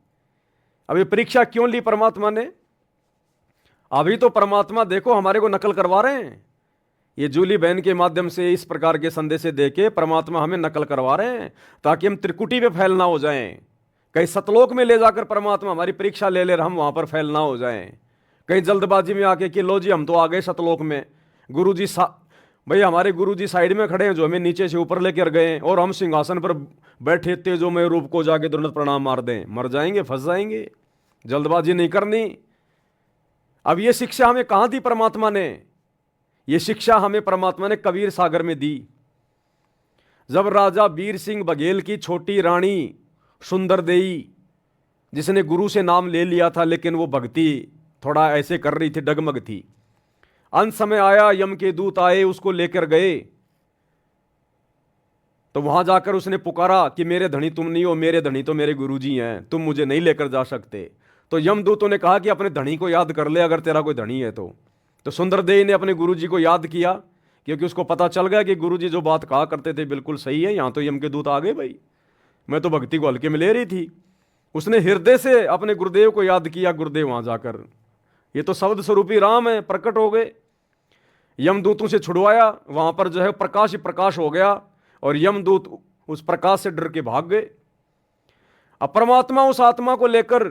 Speaker 1: अब ये परीक्षा क्यों ली परमात्मा ने? अभी तो परमात्मा देखो हमारे को नकल करवा रहे हैं। ये जूली बहन के माध्यम से इस प्रकार के संदेश दे के परमात्मा हमें नकल करवा रहे हैं ताकि हम त्रिकुटी पे फैल ना हो जाएं। कहीं सतलोक में ले जाकर परमात्मा हमारी परीक्षा ले हम वहां पर फैल ना हो जाएं। कहीं जल्दबाजी में आके कि लो जी हम तो आ गए सतलोक में, गुरुजी भाई हमारे गुरुजी साइड में खड़े हैं जो हमें नीचे से ऊपर लेकर गए, और हम सिंहासन पर बैठे तेजो में रूप को जाके दंडवत प्रणाम मार दें, मर जाएंगे, फंस जाएंगे। जल्दबाजी नहीं करनी। अब ये शिक्षा हमें कहां दी परमात्मा ने? ये शिक्षा हमें परमात्मा ने कबीर सागर में दी। जब राजा वीर सिंह बघेल की छोटी रानी सुंदर देई जिसने गुरु से नाम ले लिया था लेकिन वो भक्ति थोड़ा ऐसे कर रही थी, डगमग थी। अंत समय आया, यम के दूत आए, उसको लेकर गए। तो वहां जाकर उसने पुकारा कि मेरे धनी तुम नहीं हो, मेरे धनी तो मेरे गुरुजी हैं, तुम मुझे नहीं लेकर जा सकते। तो यमदूतों ने कहा कि अपने धनी को याद कर ले, अगर तेरा कोई धनी है तो सुंदरदेव ने अपने गुरुजी को याद किया, क्योंकि उसको पता चल गया कि गुरुजी जो बात कहा करते थे बिल्कुल सही है। यहां तो यम के दूत आ गए भाई, मैं तो भक्ति को हल्के में ले रही थी। उसने हृदय से अपने गुरुदेव को याद किया। गुरुदेव वहां जाकर, ये तो शब्द स्वरूपी राम है, प्रकट हो गए। यमदूतों से छुड़वाया, वहां पर जो है प्रकाश ही प्रकाश हो गया और यमदूत उस प्रकाश से डर के भाग गए। अब परमात्मा उस आत्मा को लेकर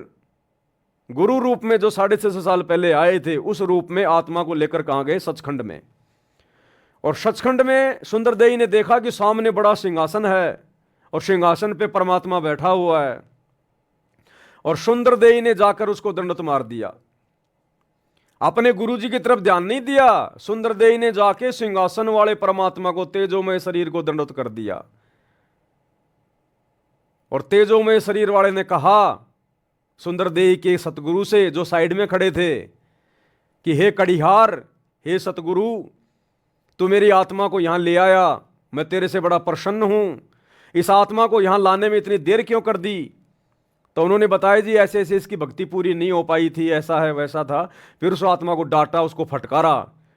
Speaker 1: गुरु रूप में जो 650 साल पहले आए थे, उस रूप में आत्मा को लेकर कहां गए? सचखंड में। और सचखंड में सुंदरदेई ने देखा कि सामने बड़ा सिंहासन है और सिंहासन पे परमात्मा बैठा हुआ है। और सुंदरदेई ने जाकर उसको दंडवत मार दिया, अपने गुरुजी की तरफ ध्यान नहीं दिया। सुंदरदेई ने जाके सिंहासन वाले परमात्मा को, तेजोमय शरीर को दंडवत कर दिया। और तेजोमय शरीर वाले ने कहा सुंदरदेई के सतगुरु से, जो साइड में खड़े थे, कि हे कड़िहार, हे सतगुरु, तू मेरी आत्मा को यहां ले आया, मैं तेरे से बड़ा प्रसन्न हूं। इस आत्मा को यहां लाने में इतनी देर क्यों कर दी? तो उन्होंने बताया जी ऐसे ऐसे इसकी भक्ति पूरी नहीं हो पाई थी, ऐसा है वैसा था। फिर उस आत्मा को डांटा, उसको फटकारा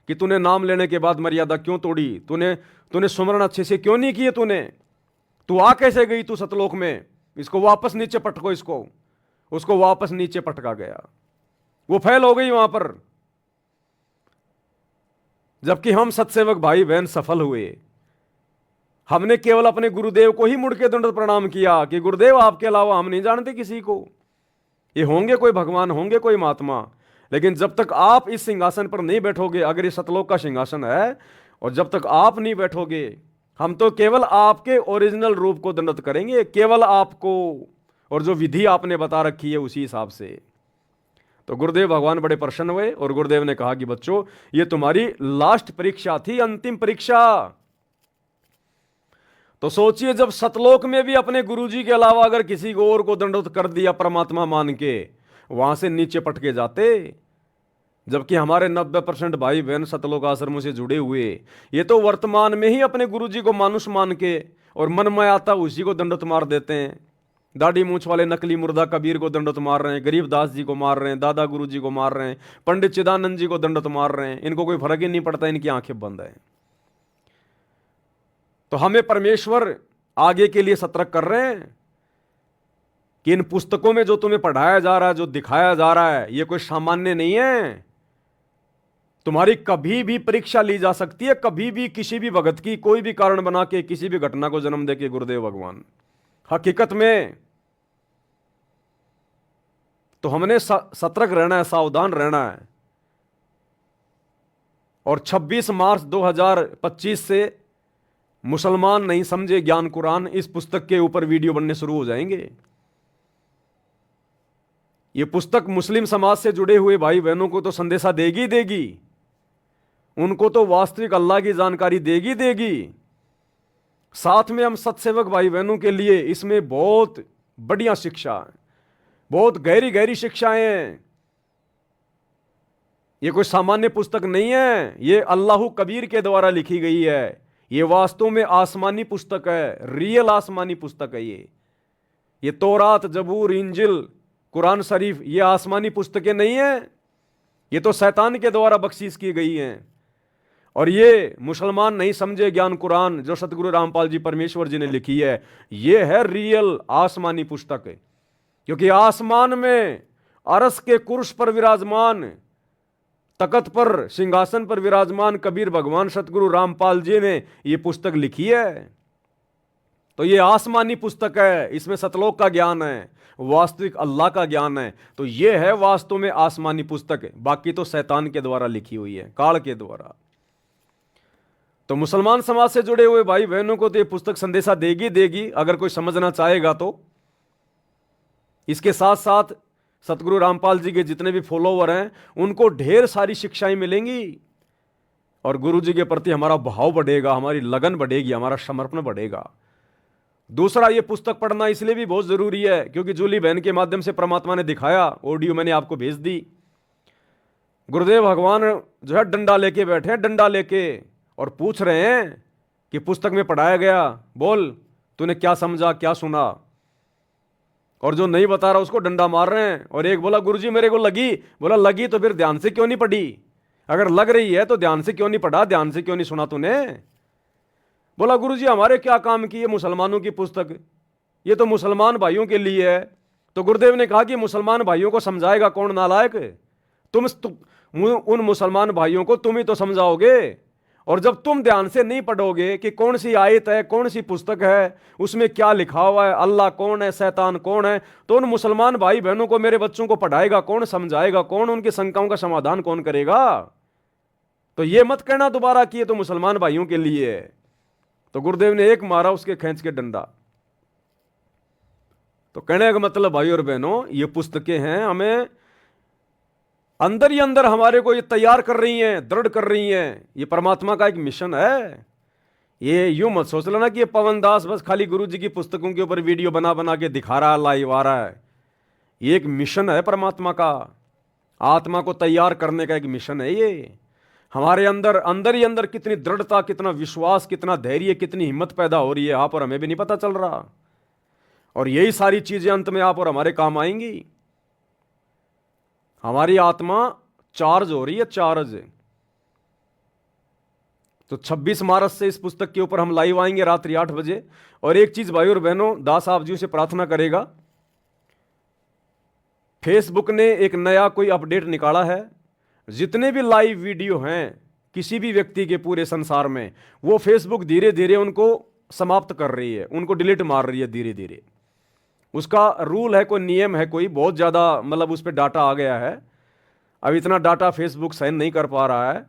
Speaker 1: कि तूने नाम लेने के बाद मर्यादा क्यों तोड़ी, तूने सुमरण अच्छे से क्यों नहीं किए, तू आ कैसे गई तू सतलोक में, इसको वापस नीचे पटको, उसको वापस नीचे पटका गया। वो फैल हो गई वहां पर। जबकि हम सत्सेवक भाई बहन सफल हुए, हमने केवल अपने गुरुदेव को ही मुड़ के दंडवत प्रणाम किया कि गुरुदेव आपके अलावा हम नहीं जानते किसी को। ये होंगे कोई भगवान, होंगे कोई महात्मा, लेकिन जब तक आप इस सिंहासन पर नहीं बैठोगे, अगर ये सतलोक का सिंहासन है और जब तक आप नहीं बैठोगे, हम तो केवल आपके ओरिजिनल रूप को दंडवत करेंगे, केवल आपको, और जो विधि आपने बता रखी है उसी हिसाब से। तो गुरुदेव भगवान बड़े प्रसन्न हुए और गुरुदेव ने कहा कि बच्चों, ये तुम्हारी लास्ट परीक्षा थी, अंतिम परीक्षा। तो सोचिए, जब सतलोक में भी अपने गुरुजी के अलावा अगर किसी को और को दंडवत कर दिया परमात्मा मान के, वहां से नीचे पटके जाते। जबकि हमारे 90% भाई बहन सतलोक आश्रमों से जुड़े हुए, ये तो वर्तमान में ही अपने गुरुजी को मानुष मान के और मन में आता उसी को दंडवत मार देते हैं। दाढ़ी मूछ वाले नकली मुर्दा कबीर को दंडवत मार रहे हैं, गरीबदास जी को मार रहे हैं, दादा गुरु जी को मार रहे हैं, पंडित चिदानंद जी को दंडवत मार रहे हैं। इनको कोई फर्क ही नहीं पड़ता, इनकी आंखें बंद है। तो हमें परमेश्वर आगे के लिए सतर्क कर रहे हैं कि इन पुस्तकों में जो तुम्हें पढ़ाया जा रहा है, जो दिखाया जा रहा है, ये कोई सामान्य नहीं है। तुम्हारी कभी भी परीक्षा ली जा सकती है, कभी भी किसी भी भगत की कोई भी कारण बना के किसी भी घटना को जन्म दे के गुरुदेव भगवान। हकीकत में तो हमने सतर्क रहना है, सावधान रहना है। और 26 मार्च 2025 से मुसलमान नहीं समझे ज्ञान कुरान, इस पुस्तक के ऊपर वीडियो बनने शुरू हो जाएंगे। यह पुस्तक मुस्लिम समाज से जुड़े हुए भाई बहनों को तो संदेशा देगी देगी, उनको तो वास्तविक अल्लाह की जानकारी देगी। साथ में हम सत्सेवक भाई बहनों के लिए इसमें बहुत बढ़िया शिक्षा है, बहुत गहरी गहरी शिक्षाएं हैं। यह कोई सामान्य पुस्तक नहीं है, यह अल्लाह कबीर के द्वारा लिखी गई है। ये वास्तव में आसमानी पुस्तक है, रियल आसमानी पुस्तक है। ये तौरात, जबूर, इंजिल, कुरान शरीफ, ये आसमानी पुस्तकें नहीं है, ये तो शैतान के द्वारा बख्शीश की गई हैं। और ये मुसलमान नहीं समझे ज्ञान कुरान जो सतगुरु रामपाल जी परमेश्वर जी ने लिखी है, ये है रियल आसमानी पुस्तक है। क्योंकि आसमान में अरस के कुर्स पर विराजमान, तकत पर, सिंहासन पर विराजमान कबीर भगवान सतगुरु रामपाल जी ने यह पुस्तक लिखी है। तो यह आसमानी पुस्तक है, इसमें सतलोक का ज्ञान है, वास्तविक अल्लाह का ज्ञान है। तो यह है वास्तव में आसमानी पुस्तक, बाकी तो शैतान के द्वारा लिखी हुई है, काल के द्वारा। तो मुसलमान समाज से जुड़े हुए भाई बहनों को तो यह पुस्तक संदेशा देगी, अगर कोई समझना चाहेगा तो। इसके साथ साथ सतगुरु रामपाल जी के जितने भी फॉलोवर हैं, उनको ढेर सारी शिक्षाएं मिलेंगी और गुरु जी के प्रति हमारा भाव बढ़ेगा, हमारी लगन बढ़ेगी, हमारा समर्पण बढ़ेगा। दूसरा, ये पुस्तक पढ़ना इसलिए भी बहुत जरूरी है क्योंकि जूली बहन के माध्यम से परमात्मा ने दिखाया, ऑडियो मैंने आपको भेज दी। गुरुदेव भगवान जो है डंडा लेके बैठे हैं, डंडा लेके, और पूछ रहे हैं कि पुस्तक में पढ़ाया गया, बोल तूने क्या समझा, क्या सुना। और जो नहीं बता रहा उसको डंडा मार रहे हैं। और एक बोला गुरुजी मेरे को लगी, बोला लगी तो फिर ध्यान से क्यों नहीं पढ़ी, अगर लग रही है तो ध्यान से क्यों नहीं पढ़ा, ध्यान से क्यों नहीं सुना तूने। बोला गुरुजी हमारे क्या काम की, ये मुसलमानों की पुस्तक, ये तो मुसलमान भाइयों के लिए है। तो गुरुदेव ने कहा कि मुसलमान भाइयों को समझाएगा कौन, नालायक उन मुसलमान भाइयों को तुम ही तो समझाओगे। और जब तुम ध्यान से नहीं पढ़ोगे कि कौन सी आयत है, कौन सी पुस्तक है, उसमें क्या लिखा हुआ है, अल्लाह कौन है, शैतान कौन है, तो उन मुसलमान भाई बहनों को, मेरे बच्चों को पढ़ाएगा कौन, समझाएगा कौन, उनकी शंकाओं का समाधान कौन करेगा। तो ये मत कहना दोबारा कि ये तो मुसलमान भाइयों के लिए है। तो गुरुदेव ने एक मारा उसके खींच के डंडा। तो कहने का मतलब भाई और बहनों, ये पुस्तकें हैं हमें अंदर ही अंदर हमारे को ये तैयार कर रही हैं, दृढ़ कर रही हैं। ये परमात्मा का एक मिशन है। ये यूं मत सोच लेना कि ये पवन दास बस खाली गुरु जी की पुस्तकों के ऊपर वीडियो बना बना के दिखा रहा है, लाइव आ रहा है। ये एक मिशन है परमात्मा का, आत्मा को तैयार करने का एक मिशन है ये। हमारे अंदर अंदर ही अंदर कितनी दृढ़ता, कितना विश्वास, कितना धैर्य, कितनी हिम्मत पैदा हो रही है, आप और हमें भी नहीं पता चल रहा। और यही सारी चीजें अंत में आप और हमारे काम आएंगी। हमारी आत्मा चार्ज हो रही है, चार्ज। तो 26 मार्च से इस पुस्तक के ऊपर हम लाइव आएंगे रात्रि 8 बजे। और एक चीज भाई और बहनों, दास आप जी से प्रार्थना करेगा, फेसबुक ने एक नया कोई अपडेट निकाला है। जितने भी लाइव वीडियो हैं किसी भी व्यक्ति के पूरे संसार में, वो फेसबुक धीरे धीरे उनको समाप्त कर रही है, उनको डिलीट मार रही है धीरे धीरे। उसका रूल है, कोई नियम है, कोई बहुत ज़्यादा मतलब उस पर डाटा आ गया है। अब इतना डाटा फेसबुक सहन नहीं कर पा रहा है,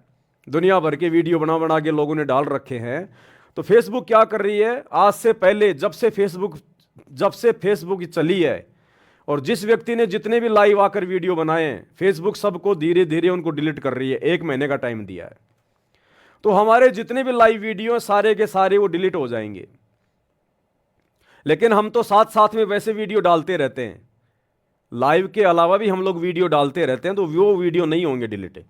Speaker 1: दुनिया भर के वीडियो बना बना के लोगों ने डाल रखे हैं। तो फेसबुक क्या कर रही है, आज से पहले जब से फेसबुक चली है और जिस व्यक्ति ने जितने भी लाइव आकर वीडियो बनाए हैं, फेसबुक सबको धीरे धीरे उनको डिलीट कर रही है। 1 महीने का टाइम दिया है। तो हमारे जितने भी लाइव वीडियो हैं सारे के सारे वो डिलीट हो जाएंगे। लेकिन हम तो साथ साथ में वैसे वीडियो डालते रहते हैं, लाइव के अलावा भी हम लोग वीडियो डालते रहते हैं, तो वो वीडियो नहीं होंगे डिलीट।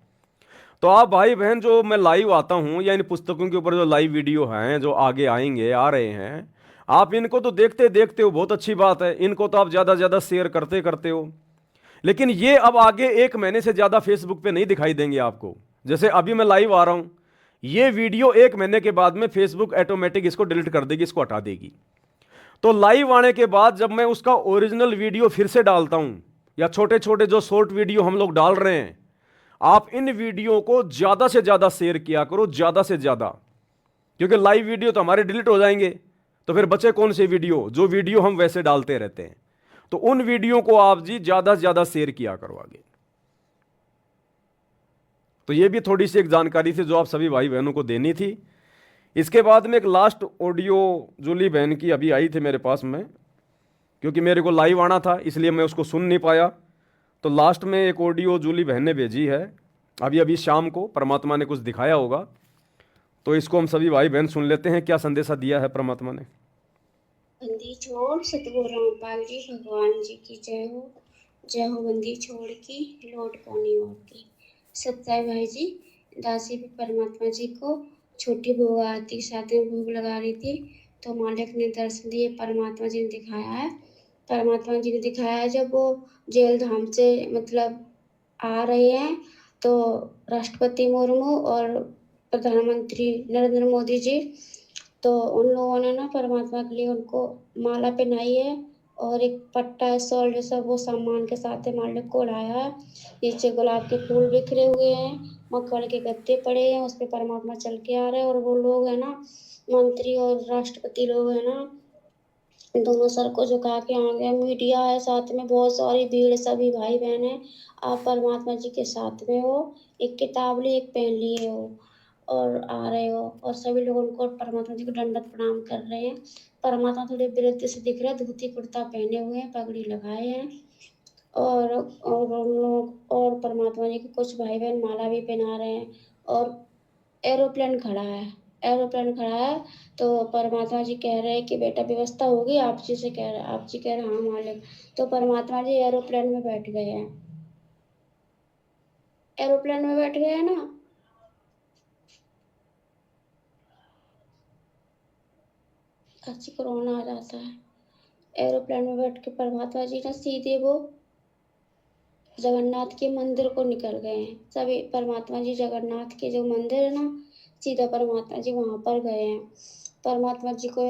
Speaker 1: तो आप भाई बहन, जो मैं लाइव आता हूं या इन पुस्तकों के ऊपर जो लाइव वीडियो हैं जो आगे आएंगे, आ रहे हैं, आप इनको तो देखते देखते हो, बहुत अच्छी बात है। इनको तो आप ज़्यादा ज़्यादा शेयर करते करते हो। लेकिन ये अब आगे 1 महीने से ज़्यादा फेसबुक पे नहीं दिखाई देंगे आपको। जैसे अभी मैं लाइव आ रहा हूं, ये वीडियो 1 महीने के बाद में फेसबुक ऑटोमेटिक इसको डिलीट कर देगी, इसको हटा देगी। तो लाइव आने के बाद जब मैं उसका ओरिजिनल वीडियो फिर से डालता हूं, या छोटे छोटे जो शॉर्ट वीडियो हम लोग डाल रहे हैं, आप इन वीडियो को ज़्यादा से ज़्यादा शेयर किया करो, ज़्यादा से ज़्यादा। क्योंकि लाइव वीडियो तो हमारे डिलीट हो जाएंगे, तो फिर बचे कौन से वीडियो, जो वीडियो हम वैसे डालते रहते हैं। तो उन वीडियो को आप जी ज़्यादा से ज़्यादा शेयर किया करो आगे। तो ये भी थोड़ी सी एक जानकारी थी जो आप सभी भाई बहनों को देनी थी। इसके बाद में एक लास्ट ऑडियो जूली बहन की अभी आई थी मेरे पास में, क्योंकि मेरे को लाइव आना था इसलिए मैं उसको सुन नहीं पाया। तो लास्ट में एक ऑडियो जूली बहन ने भेजी है अभी शाम को, परमात्मा ने कुछ दिखाया होगा, तो इसको हम सभी भाई बहन सुन लेते हैं, क्या संदेशा दिया है परमात्मा ने।
Speaker 2: बंदी छोड़ सतगुरु रामपाल जी भगवान जी की जय हो बंदी छोड़ की लौट कौनी और की। सत्य भाई जी, दासी भी परमात्मा जी को छोटी भोग आती, साथ में भोग लगा रही थी, तो मालिक ने दर्शन दिए, परमात्मा जी ने दिखाया है। परमात्मा जी ने दिखाया है जब वो जेल धाम से मतलब आ रहे हैं, तो राष्ट्रपति मुर्मू और प्रधानमंत्री नरेंद्र मोदी जी, तो उन लोगों ने ना परमात्मा के लिए उनको माला पहनाई है, और एक पट्टा है, शॉल जैसा, वो सम्मान के साथ मालिक को उड़ाया है। नीचे गुलाब के फूल बिखरे हुए हैं, मकड़ के गत्ते पड़े हैं, उस पर परमात्मा चल के आ रहे हैं। और वो लोग है ना, मंत्री और राष्ट्रपति लोग है ना, दोनों सर को झुका के आ गए। मीडिया है साथ में, बहुत सारी भीड़, सभी भाई बहन है। आप परमात्मा जी के साथ में हो, एक किताब लिए, एक पेन लिए हो और आ रहे हो, और सभी लोग उनको परमात्मा जी को दंडवत प्रणाम कर रहे हैं। परमात्मा थोड़े विरुद्ध से दिख रहे हैं, धोती कुर्ता पहने हुए हैं, पगड़ी लगाए हैं, और उन लोग और परमात्मा जी के कुछ भाई बहन माला भी पहना रहे हैं, और एरोप्लेन खड़ा है, एरोप्लेन खड़ा है, तो परमात्मा जी कह रहे हैं कि बेटा व्यवस्था होगी। आप जी से कह रहे, आप जी कह रहे हाँ मालिक। तो परमात्मा जी एरोप्लेन में बैठ गए हैं, एरोप्लेन में बैठ गए हैं ना। अच्छी कोरोना आ जाता है। एरोप्लेन में बैठ के परमात्मा जी ना सीधे वो जगन्नाथ के मंदिर को निकल गए हैं। सभी परमात्मा जी जगन्नाथ के जो मंदिर है ना, सीधा परमात्मा जी वहां पर गए हैं। परमात्मा जी को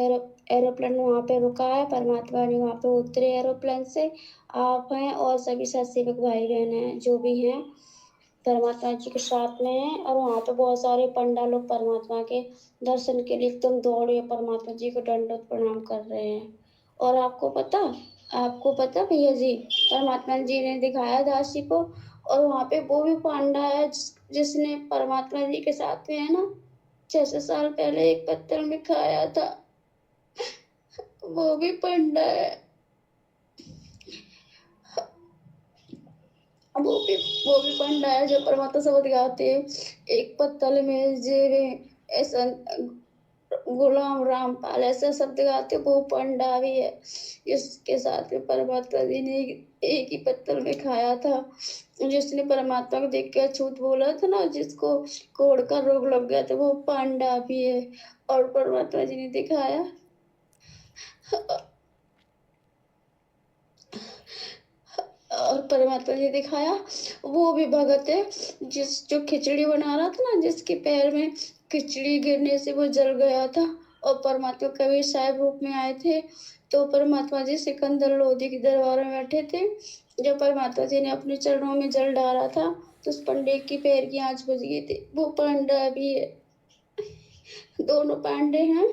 Speaker 2: एरोप्लेन वहां पे रुका है, परमात्मा जी वहां पे उतरे एरोप्लेन से। आप हैं और सभी सत्सेवक भाई बहन हैं जो भी हैं परमात्मा जी के साथ में हैं। और वहां पे बहुत सारे पंडा लोग परमात्मा के दर्शन के लिए एकदम दौड़े परमात्मा जी को दंडवत प्रणाम कर रहे हैं। और आपको पता भैया जी, परमात्मा जी ने दिखाया दासी को, और वहां पे वो भी पांडा है जिसने परमात्मा जी के साथ में है ना 600 साल पहले एक पत्थर में खाया था, वो भी पंडा है। वो भी पंडा है जो परमात्मा शब्द गाते हैं। एक पत्तल में जेवे ऐसा गुलाम रामपाल ऐसा शब्द गाते, वो पंडा भी है। इसके साथ में परमात्मा जी ने एक ही पत्तल में खाया था। जिसने परमात्मा को देख के अछूत बोला था ना, जिसको कोढ़ का रोग लग गया था, वो पांडा भी है। और परमात्मा जी ने दिखाया और परमात्मा जी दिखाया वो भी भगत है जो खिचड़ी बना रहा था ना, जिसके पैर में खिचड़ी गिरने से वो जल गया था। और परमात्मा कबीर साहब रूप में आए थे। तो परमात्मा जी सिकंदर लोधी के दरबार में बैठे थे। जब परमात्मा जी ने अपने चरणों में जल डाला था, तो उस पंडित की पैर की आंच बुझ गई थी। वो पांडा भी है, दोनों पांडे हैं।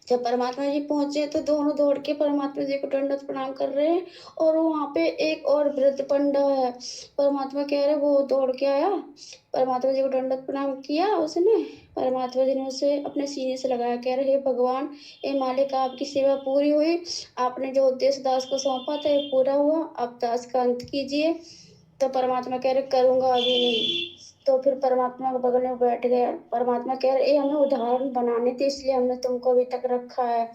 Speaker 2: जब परमात्मा जी पहुंचे तो दोनों दौड़ के परमात्मा जी को दंडवत प्रणाम कर रहे हैं। और वहां पे एक और वृद्ध पंडा है, परमात्मा कह रहे वो दौड़ के आया, परमात्मा जी को दंडवत प्रणाम किया उसने। परमात्मा जी ने उसे अपने सीने से लगाया, कह रहे हे भगवान, हे मालिक, आपकी सेवा पूरी हुई, आपने जो उद्देश्य दास को सौंपा था ये पूरा हुआ, अब दास का अंत कीजिए। तो परमात्मा कह रहे करूंगा अभी नहीं। तो फिर परमात्मा के बगल में बैठ गया। परमात्मा कह रहे हमें उदाहरण बनाने थे, इसलिए हमने तुमको अभी तक रखा है।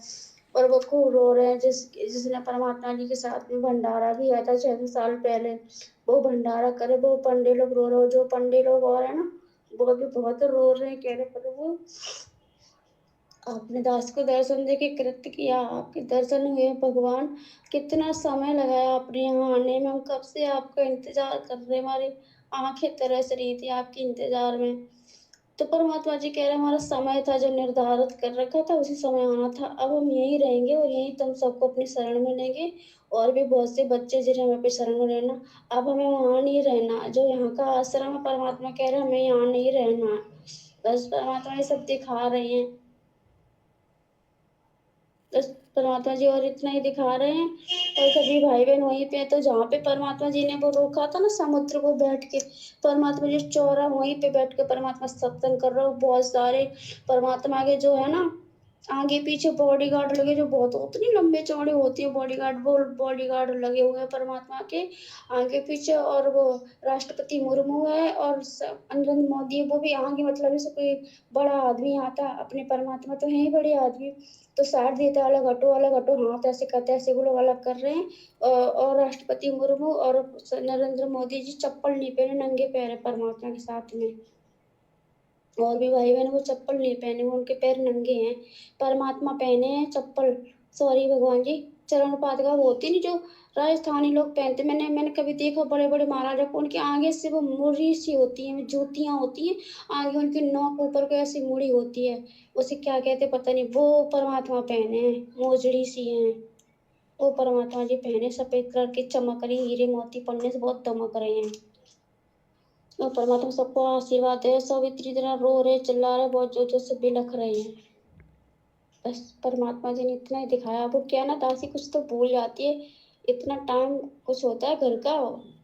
Speaker 2: और वो खूब रो रहे हैं जिसने परमात्मा जी के साथ में भंडारा किया था 600 साल पहले, वो भंडारा करे, वो पंडे लोग रो रहे हो, जो पंडे लोग और है ना, वो भी बहुत रो रहे हैं, कह रहे प्रभु आपने दास को दर्शन दे के कृत्य किया, आपके दर्शन हुए भगवान, कितना समय लगाया आपने यहाँ आने में, हम कब से आपका इंतजार कर रहे हैं, हमारी आंखें तरस रही थी आपके इंतजार में। तो परमात्मा जी कह रहे हमारा समय था जो निर्धारित कर रखा था, उसी समय आना था, अब हम यहीं रहेंगे और यहीं तुम सबको अपनी शरण में लेंगे। और भी बहुत से बच्चे जिन्हें हमें अपनी शरण में लेना, अब हमें वहां नहीं रहना जो यहाँ का आश्रम है, परमात्मा कह रहे हमें यहाँ नहीं रहना। बस परमात्मा ये सब दिखा रहे हैं, बस परमात्मा जी और इतना ही दिखा रहे हैं। और सभी भाई बहन वहीं पे हैं। तो जहाँ पे परमात्मा जी ने वो रोका था ना समुद्र को, बैठ के परमात्मा जी चौरा वहीं पे बैठ के परमात्मा सत्संग कर रहे हो। बहुत सारे परमात्मा के जो है ना आगे पीछे बॉडीगार्ड लगे, जो बहुत उतनी लंबे चौड़े होती है बॉडीगार्ड, वो बॉडीगार्ड लगे हुए हैं परमात्मा के आगे पीछे। और वो राष्ट्रपति मुर्मू है और नरेंद्र मोदी, वो भी आगे, मतलब जैसे कोई बड़ा आदमी आता, अपने परमात्मा तो है ही बड़े आदमी, तो साथ देता अलग हटो हाथ ऐसे करते, ऐसे वो लोग अलग कर रहे हैं। और राष्ट्रपति मुर्मू और नरेंद्र मोदी जी चप्पल नहीं पहने, नंगे पैर है परमात्मा के साथ में। और भी भाई बहन वो चप्पल नहीं पहने, वो उनके पैर नंगे हैं, परमात्मा पहने हैं चप्पल। सॉरी भगवान जी, चरण पादुका वो होती नहीं जो राजस्थानी लोग पहनते, मैंने कभी देखा बड़े बड़े महाराजा को, उनके आगे से वो मुड़ी सी होती है, जूतियां होती हैं, आगे उनकी नोक ऊपर को ऐसी मुड़ी होती है, उसे क्या कहते पता नहीं, वो परमात्मा पहने हैं, मोजड़ी सी हैं वो परमात्मा जी पहने, सफेद कलर की चमक रही, हीरे मोती पड़ने से बहुत दमक रहे हैं। और परमात्मा सबको आशीर्वाद दे, सब इतनी तरह रो रहे चिल्ला रहे, बहुत जोर जोर से बिलख रहे हैं। बस परमात्मा जी ने इतना ही दिखाया। वो क्या ना दासी कुछ तो भूल जाती है, इतना टाइम कुछ होता है घर का,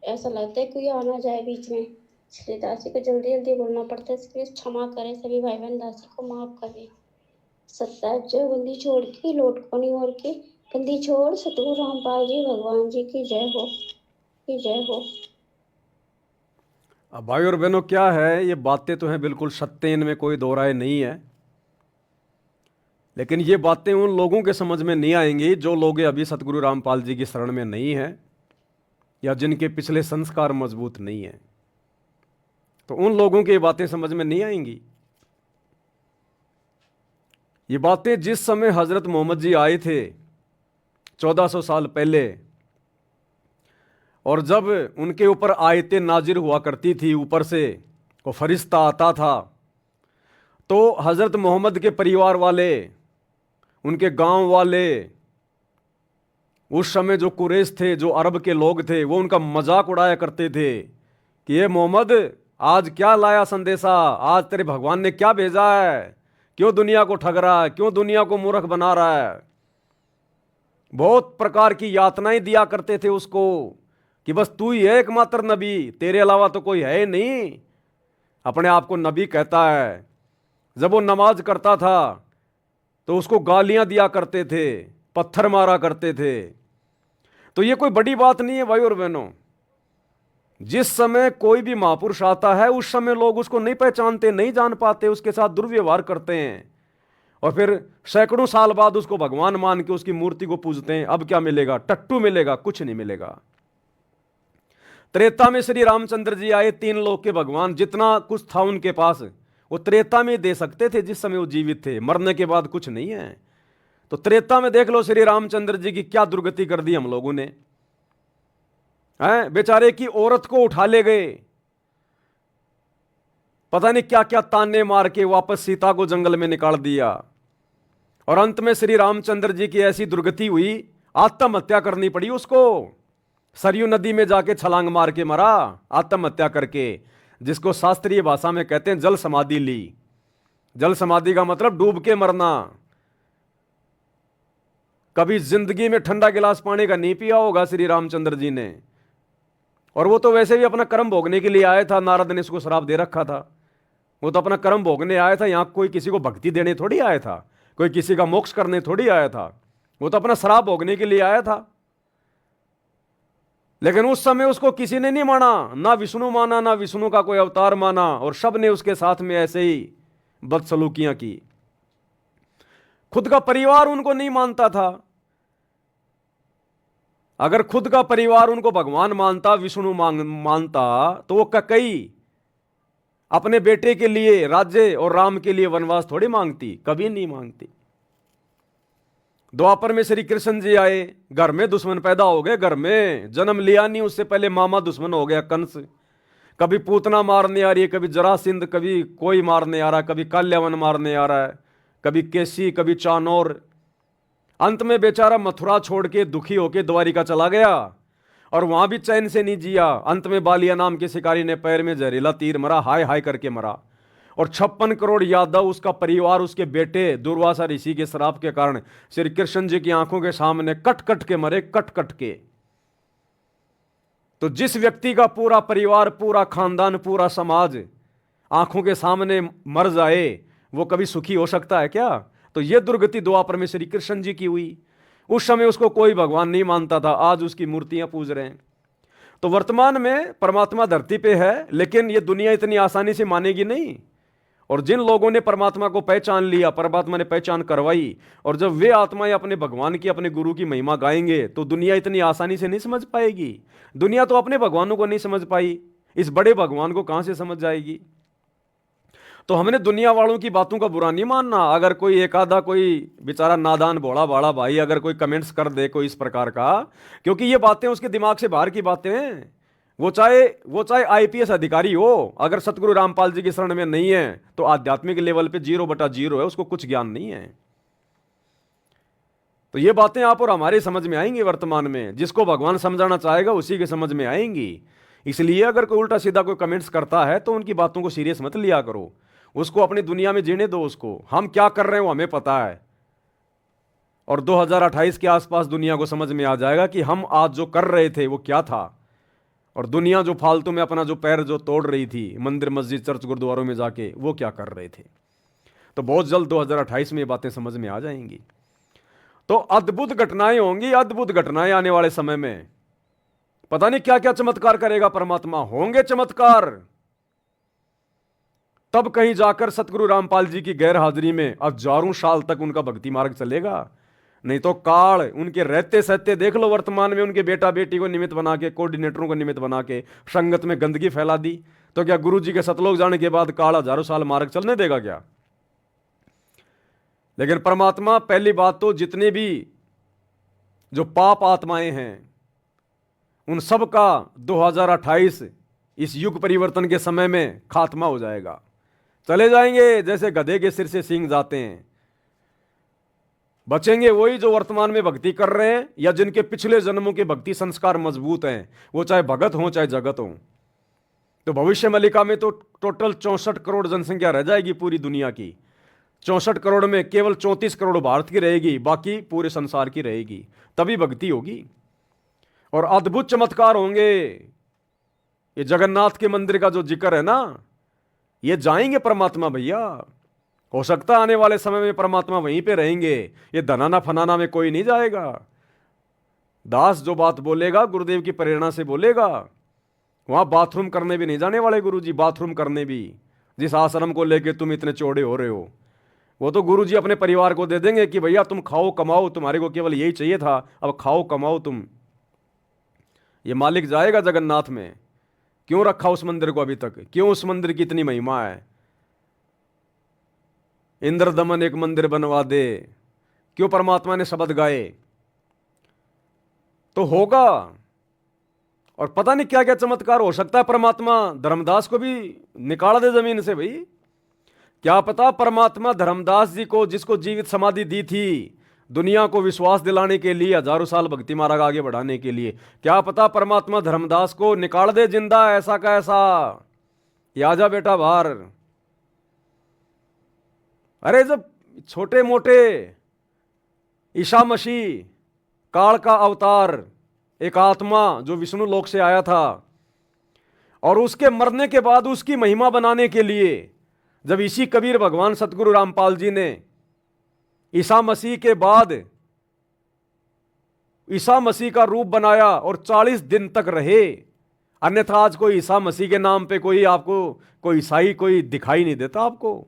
Speaker 2: ऐसा लगता है कोई आना जाए बीच में, इसलिए दासी को जल्दी जल्दी बोलना पड़ता है। इसलिए क्षमा करें सभी भाई बहन, दासी को माफ करें। सत्ता जो बंदी छोड़ के लौट को नहीं और के, बंदी छोड़ सतगुरु रामपाल जी भगवान जी की जय हो, की जय हो।
Speaker 1: अब भाई और बहनों क्या है, ये बातें तो हैं बिल्कुल सत्य, इनमें कोई दो राय नहीं है। लेकिन ये बातें उन लोगों के समझ में नहीं आएंगी जो लोग अभी सतगुरु रामपाल जी की शरण में नहीं हैं या जिनके पिछले संस्कार मजबूत नहीं हैं। तो उन लोगों की ये बातें समझ में नहीं आएंगी। ये बातें जिस समय हजरत मोहम्मद जी आए थे 1400 साल पहले, और जब उनके ऊपर आयतें नाजिर हुआ करती थी, ऊपर से को फरिश्ता आता था, तो हजरत मोहम्मद के परिवार वाले, उनके गांव वाले, उस समय जो कुरैश थे, जो अरब के लोग थे, वो उनका मजाक उड़ाया करते थे कि ये मोहम्मद आज क्या लाया संदेशा, आज तेरे भगवान ने क्या भेजा है, क्यों दुनिया को ठग रहा है, क्यों दुनिया को मूर्ख बना रहा है। बहुत प्रकार की यातनाएं दिया करते थे उसको कि बस तू ही है एकमात्र नबी, तेरे अलावा तो कोई है ही नहीं। अपने आप को नबी कहता है। जब वो नमाज करता था तो उसको गालियां दिया करते थे, पत्थर मारा करते थे। तो ये कोई बड़ी बात नहीं है भाई और बहनों। जिस समय कोई भी महापुरुष आता है उस समय लोग उसको नहीं पहचानते, नहीं जान पाते, उसके साथ दुर्व्यवहार करते हैं और फिर सैकड़ों साल बाद उसको भगवान मान के उसकी मूर्ति को पूजते हैं। अब क्या मिलेगा? टट्टू मिलेगा, कुछ नहीं मिलेगा। त्रेता में श्री रामचंद्र जी आए, 3 लोक के भगवान, जितना कुछ था उनके पास वो त्रेता में दे सकते थे जिस समय वो जीवित थे। मरने के बाद कुछ नहीं है। तो त्रेता में देख लो श्री रामचंद्र जी की क्या दुर्गति कर दी हम लोगों ने। हैं, बेचारे की औरत को उठा ले गए, पता नहीं क्या क्या ताने मार के वापस सीता को जंगल में निकाल दिया। और अंत में श्री रामचंद्र जी की ऐसी दुर्गति हुई, आत्महत्या करनी पड़ी उसको। सरयू नदी में जाके छलांग मार के मरा आत्महत्या करके, जिसको शास्त्रीय भाषा में कहते हैं जल समाधि ली। जल समाधि का मतलब डूब के मरना। कभी जिंदगी में ठंडा गिलास पानी का नहीं पिया होगा श्री रामचंद्र जी ने। और वो तो वैसे भी अपना कर्म भोगने के लिए आया था। नारद ने इसको श्राप दे रखा था। वो तो अपना कर्म भोगने आया था, यहां कोई किसी को भक्ति देने थोड़ी आया था, कोई किसी का मोक्ष करने थोड़ी आया था। वो तो अपना श्राप भोगने के लिए आया था। लेकिन उस समय उसको किसी ने नहीं माना, ना विष्णु माना, ना विष्णु का कोई अवतार माना, और सब ने उसके साथ में ऐसे ही बदसलूकियां की। खुद का परिवार उनको नहीं मानता था। अगर खुद का परिवार उनको भगवान मानता, विष्णु मानता, तो वो कई अपने बेटे के लिए राज्य और राम के लिए वनवास थोड़ी मांगती, कभी नहीं मांगती। द्वापर में श्री कृष्ण जी आए, घर में दुश्मन पैदा हो गए। घर में जन्म लिया नहीं उससे पहले मामा दुश्मन हो गया कंस। कभी पूतना मारने आ रही है, कभी जरासिंध, कभी कोई मारने आ रहा है, कभी काल्यावन मारने आ रहा है, कभी केसी, कभी चानौर। अंत में बेचारा मथुरा छोड़ के दुखी होके द्वारिका चला गया और वहां भी चैन से नहीं जिया। अंत में बालिया नाम के शिकारी ने पैर में जहरीला तीर मरा, हाय हाय करके मरा। और 56 करोड़ यादव, उसका परिवार, उसके बेटे दुर्वासा ऋषि के श्राप के कारण श्री कृष्ण जी की आंखों के सामने कट कट के मरे, कट कट के। तो जिस व्यक्ति का पूरा परिवार, पूरा खानदान, पूरा समाज आंखों के सामने मर जाए, वो कभी सुखी हो सकता है क्या? तो ये दुर्गति द्वापर में श्री कृष्ण जी की हुई। उस समय उसको कोई भगवान नहीं मानता था, आज उसकी मूर्तियां पूज रहे हैं। तो वर्तमान में परमात्मा धरती पे है, लेकिन ये दुनिया इतनी आसानी से मानेगी नहीं। और जिन लोगों ने परमात्मा को पहचान लिया, परमात्मा ने पहचान करवाई, और जब वे आत्माएं अपने भगवान की, अपने गुरु की महिमा गाएंगे, तो दुनिया इतनी आसानी से नहीं समझ पाएगी। दुनिया तो अपने भगवानों को नहीं समझ पाई, इस बड़े भगवान को कहां से समझ जाएगी? तो हमने दुनिया वालों की बातों का बुरा नहीं मानना। अगर कोई एक आधा, कोई बेचारा नादान भोला भाड़ा भाई अगर कोई कमेंट्स कर दे कोई इस प्रकार का, क्योंकि ये बातें उसके दिमाग से बाहर की बातें हैं। वो चाहे आईपीएस अधिकारी हो, अगर सतगुरु रामपाल जी की शरण में नहीं है तो आध्यात्मिक लेवल पे 0/0 है, उसको कुछ ज्ञान नहीं है। तो ये बातें आप और हमारे समझ में आएंगी वर्तमान में। जिसको भगवान समझाना चाहेगा उसी के समझ में आएंगी। इसलिए अगर कोई उल्टा सीधा कोई कमेंट्स करता है तो उनकी बातों को सीरियस मत लिया करो। उसको अपनी दुनिया में जीने दो। उसको हम क्या कर रहे हैं वो हमें पता है, और 2028 के आसपास दुनिया को समझ में आ जाएगा कि हम आज जो कर रहे थे वो क्या था। और दुनिया जो फालतू में अपना जो पैर जो तोड़ रही थी मंदिर, मस्जिद, चर्च, गुरुद्वारों में जाके, वो क्या कर रहे थे। तो बहुत जल्द 2028 में ये बातें समझ में आ जाएंगी। तो अद्भुत घटनाएं होंगी, अद्भुत घटनाएं आने वाले समय में। पता नहीं क्या क्या चमत्कार करेगा परमात्मा। होंगे चमत्कार, तब कहीं जाकर सतगुरु रामपाल जी की गैर हाजिरी में हजारों साल तक उनका भक्ति मार्ग चलेगा। नहीं तो काल उनके रहते सहते देख लो, वर्तमान में उनके बेटा बेटी को निमित्त बना के, कोऑर्डिनेटरों को निमित्त बना के संगत में गंदगी फैला दी, तो क्या गुरु जी के सतलोक जाने के बाद काल हजारों साल मार्ग चलने देगा क्या? लेकिन परमात्मा, पहली बात तो जितने भी जो पाप आत्माएं हैं उन सब का 2028 इस युग परिवर्तन के समय में खात्मा हो जाएगा, चले जाएंगे जैसे गधे के सिर से सींग जाते हैं। बचेंगे वही जो वर्तमान में भक्ति कर रहे हैं या जिनके पिछले जन्मों के भक्ति संस्कार मजबूत हैं, वो चाहे भगत हो चाहे जगत हो। तो भविष्य मलिका में तो टोटल 64 करोड़ जनसंख्या रह जाएगी पूरी दुनिया की। 64 करोड़ में केवल 34 करोड़ भारत की रहेगी, बाकी पूरे संसार की रहेगी। तभी भक्ति होगी और अद्भुत चमत्कार होंगे। ये जगन्नाथ के मंदिर का जो जिक्र है ना, ये जाएंगे परमात्मा भैया। हो सकता है आने वाले समय में परमात्मा वहीं पे रहेंगे, ये धनाना फनाना में कोई नहीं जाएगा। दास जो बात बोलेगा गुरुदेव की प्रेरणा से बोलेगा। वहां बाथरूम करने भी नहीं जाने वाले गुरुजी, बाथरूम करने भी। जिस आश्रम को लेके तुम इतने चौड़े हो रहे हो, वो तो गुरुजी अपने परिवार को दे देंगे कि भैया तुम खाओ कमाओ, तुम्हारे को केवल यही चाहिए था, अब खाओ कमाओ तुम। ये मालिक जाएगा जगन्नाथ में। क्यों रखा उस मंदिर को अभी तक? क्यों उस मंदिर की इतनी महिमा है? इंद्र दमन एक मंदिर बनवा दे, क्यों परमात्मा ने शब्द गाए? तो होगा। और पता नहीं क्या क्या चमत्कार हो सकता है। परमात्मा धर्मदास को भी निकाल दे जमीन से भाई। क्या पता परमात्मा धर्मदास जी को, जिसको जीवित समाधि दी थी दुनिया को विश्वास दिलाने के लिए, हजारों साल भक्ति मार्ग आगे बढ़ाने के लिए, क्या पता परमात्मा धर्मदास को निकाल दे जिंदा, ऐसा का ऐसा। ये आजा बेटा बाहर। अरे जब छोटे मोटे ईसा मसीह, काल का अवतार, एक आत्मा जो विष्णु लोक से आया था, और उसके मरने के बाद उसकी महिमा बनाने के लिए जब इसी कबीर भगवान सतगुरु रामपाल जी ने ईसा मसीह के बाद ईसा मसीह का रूप बनाया और 40 दिन तक रहे। अन्यथा आज कोई ईसा मसीह के नाम पे कोई आपको, कोई ईसाई कोई दिखाई नहीं देता आपको।